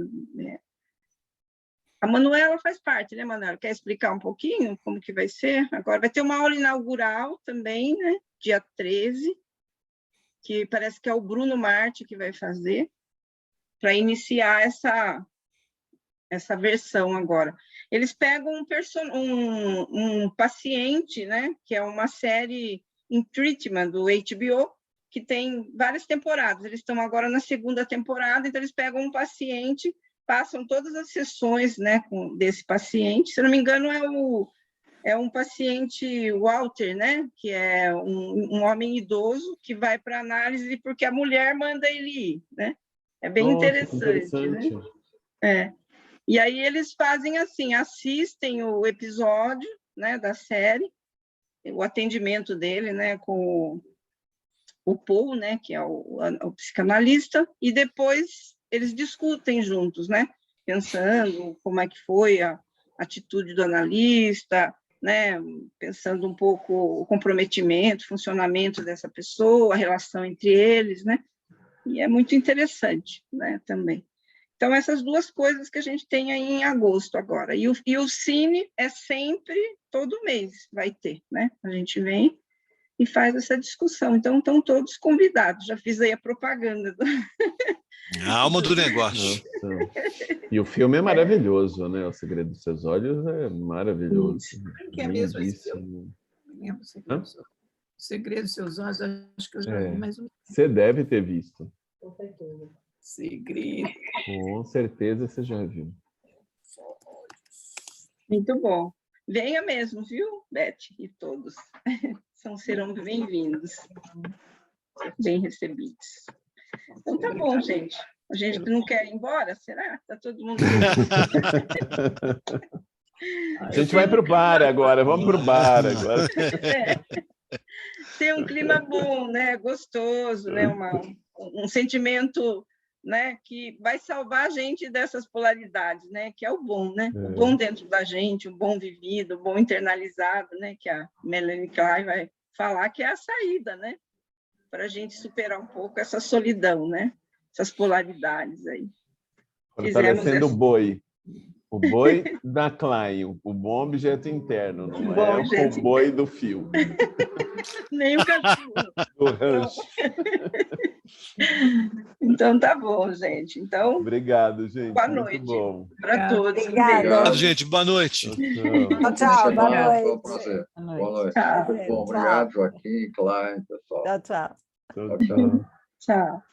A Manuela faz parte, né, Manuela? Quer explicar um pouquinho como que vai ser? Agora vai ter uma aula inaugural também, né? Dia 13, que parece que é o Bruno Marte que vai fazer, para iniciar essa versão agora. Eles pegam um paciente, né? Que é uma série em Treatment, do HBO, que tem várias temporadas. Eles estão agora na 2ª temporada, então eles pegam um paciente, passam todas as sessões, né, desse paciente. Se eu não me engano, é um paciente Walter, né, que é um homem idoso que vai para análise porque a mulher manda ele ir, né? É bem interessante. Né? E aí eles fazem assim, assistem o episódio, né, da série, o atendimento dele, né, com o Paul, né, que é o psicanalista, e depois eles discutem juntos, né, pensando como é que foi a atitude do analista, né, pensando um pouco o comprometimento, funcionamento dessa pessoa, a relação entre eles, né, e é muito interessante, né, também. Então, essas duas coisas que a gente tem aí em agosto agora. E o Cine é sempre, todo mês vai ter, né? A gente vem e faz essa discussão. Então, estão todos convidados. Já fiz aí a propaganda. A alma do negócio. Nossa. E o filme é maravilhoso, né? O Segredo dos Seus Olhos é maravilhoso. Que é mesmo esse filme? O Segredo dos Seus Olhos, acho que eu já vi mais um. Você deve ter visto. Com certeza. Segredo. Com certeza você já viu. Muito bom. Venha mesmo, viu, Beth? E todos. Serão bem-vindos. Bem recebidos. Então, tá bom, gente. A gente não quer ir embora, será? Está todo mundo... A gente vai para o bar agora, vamos para o bar agora. Tem um clima bom, né? Gostoso, né? Um sentimento, né, que vai salvar a gente dessas polaridades, né, que é o bom, né, o bom dentro da gente, o bom vivido, o bom internalizado, né, que a Melanie Klein vai falar que é a saída, né, para a gente superar um pouco essa solidão, né, essas polaridades aí. Fortalecendo o boi da Klein, o bom objeto interno, não é o boi do fio. Nem o cachorro. Do rancho. Então, tá bom, gente. Então, obrigado, gente. Boa noite para todos. Obrigado, gente. Boa noite. Tchau, boa noite. Foi um prazer. Boa noite. Bom, obrigado, Joaquim, Klein, pessoal. Tchau. Tchau. Tchau.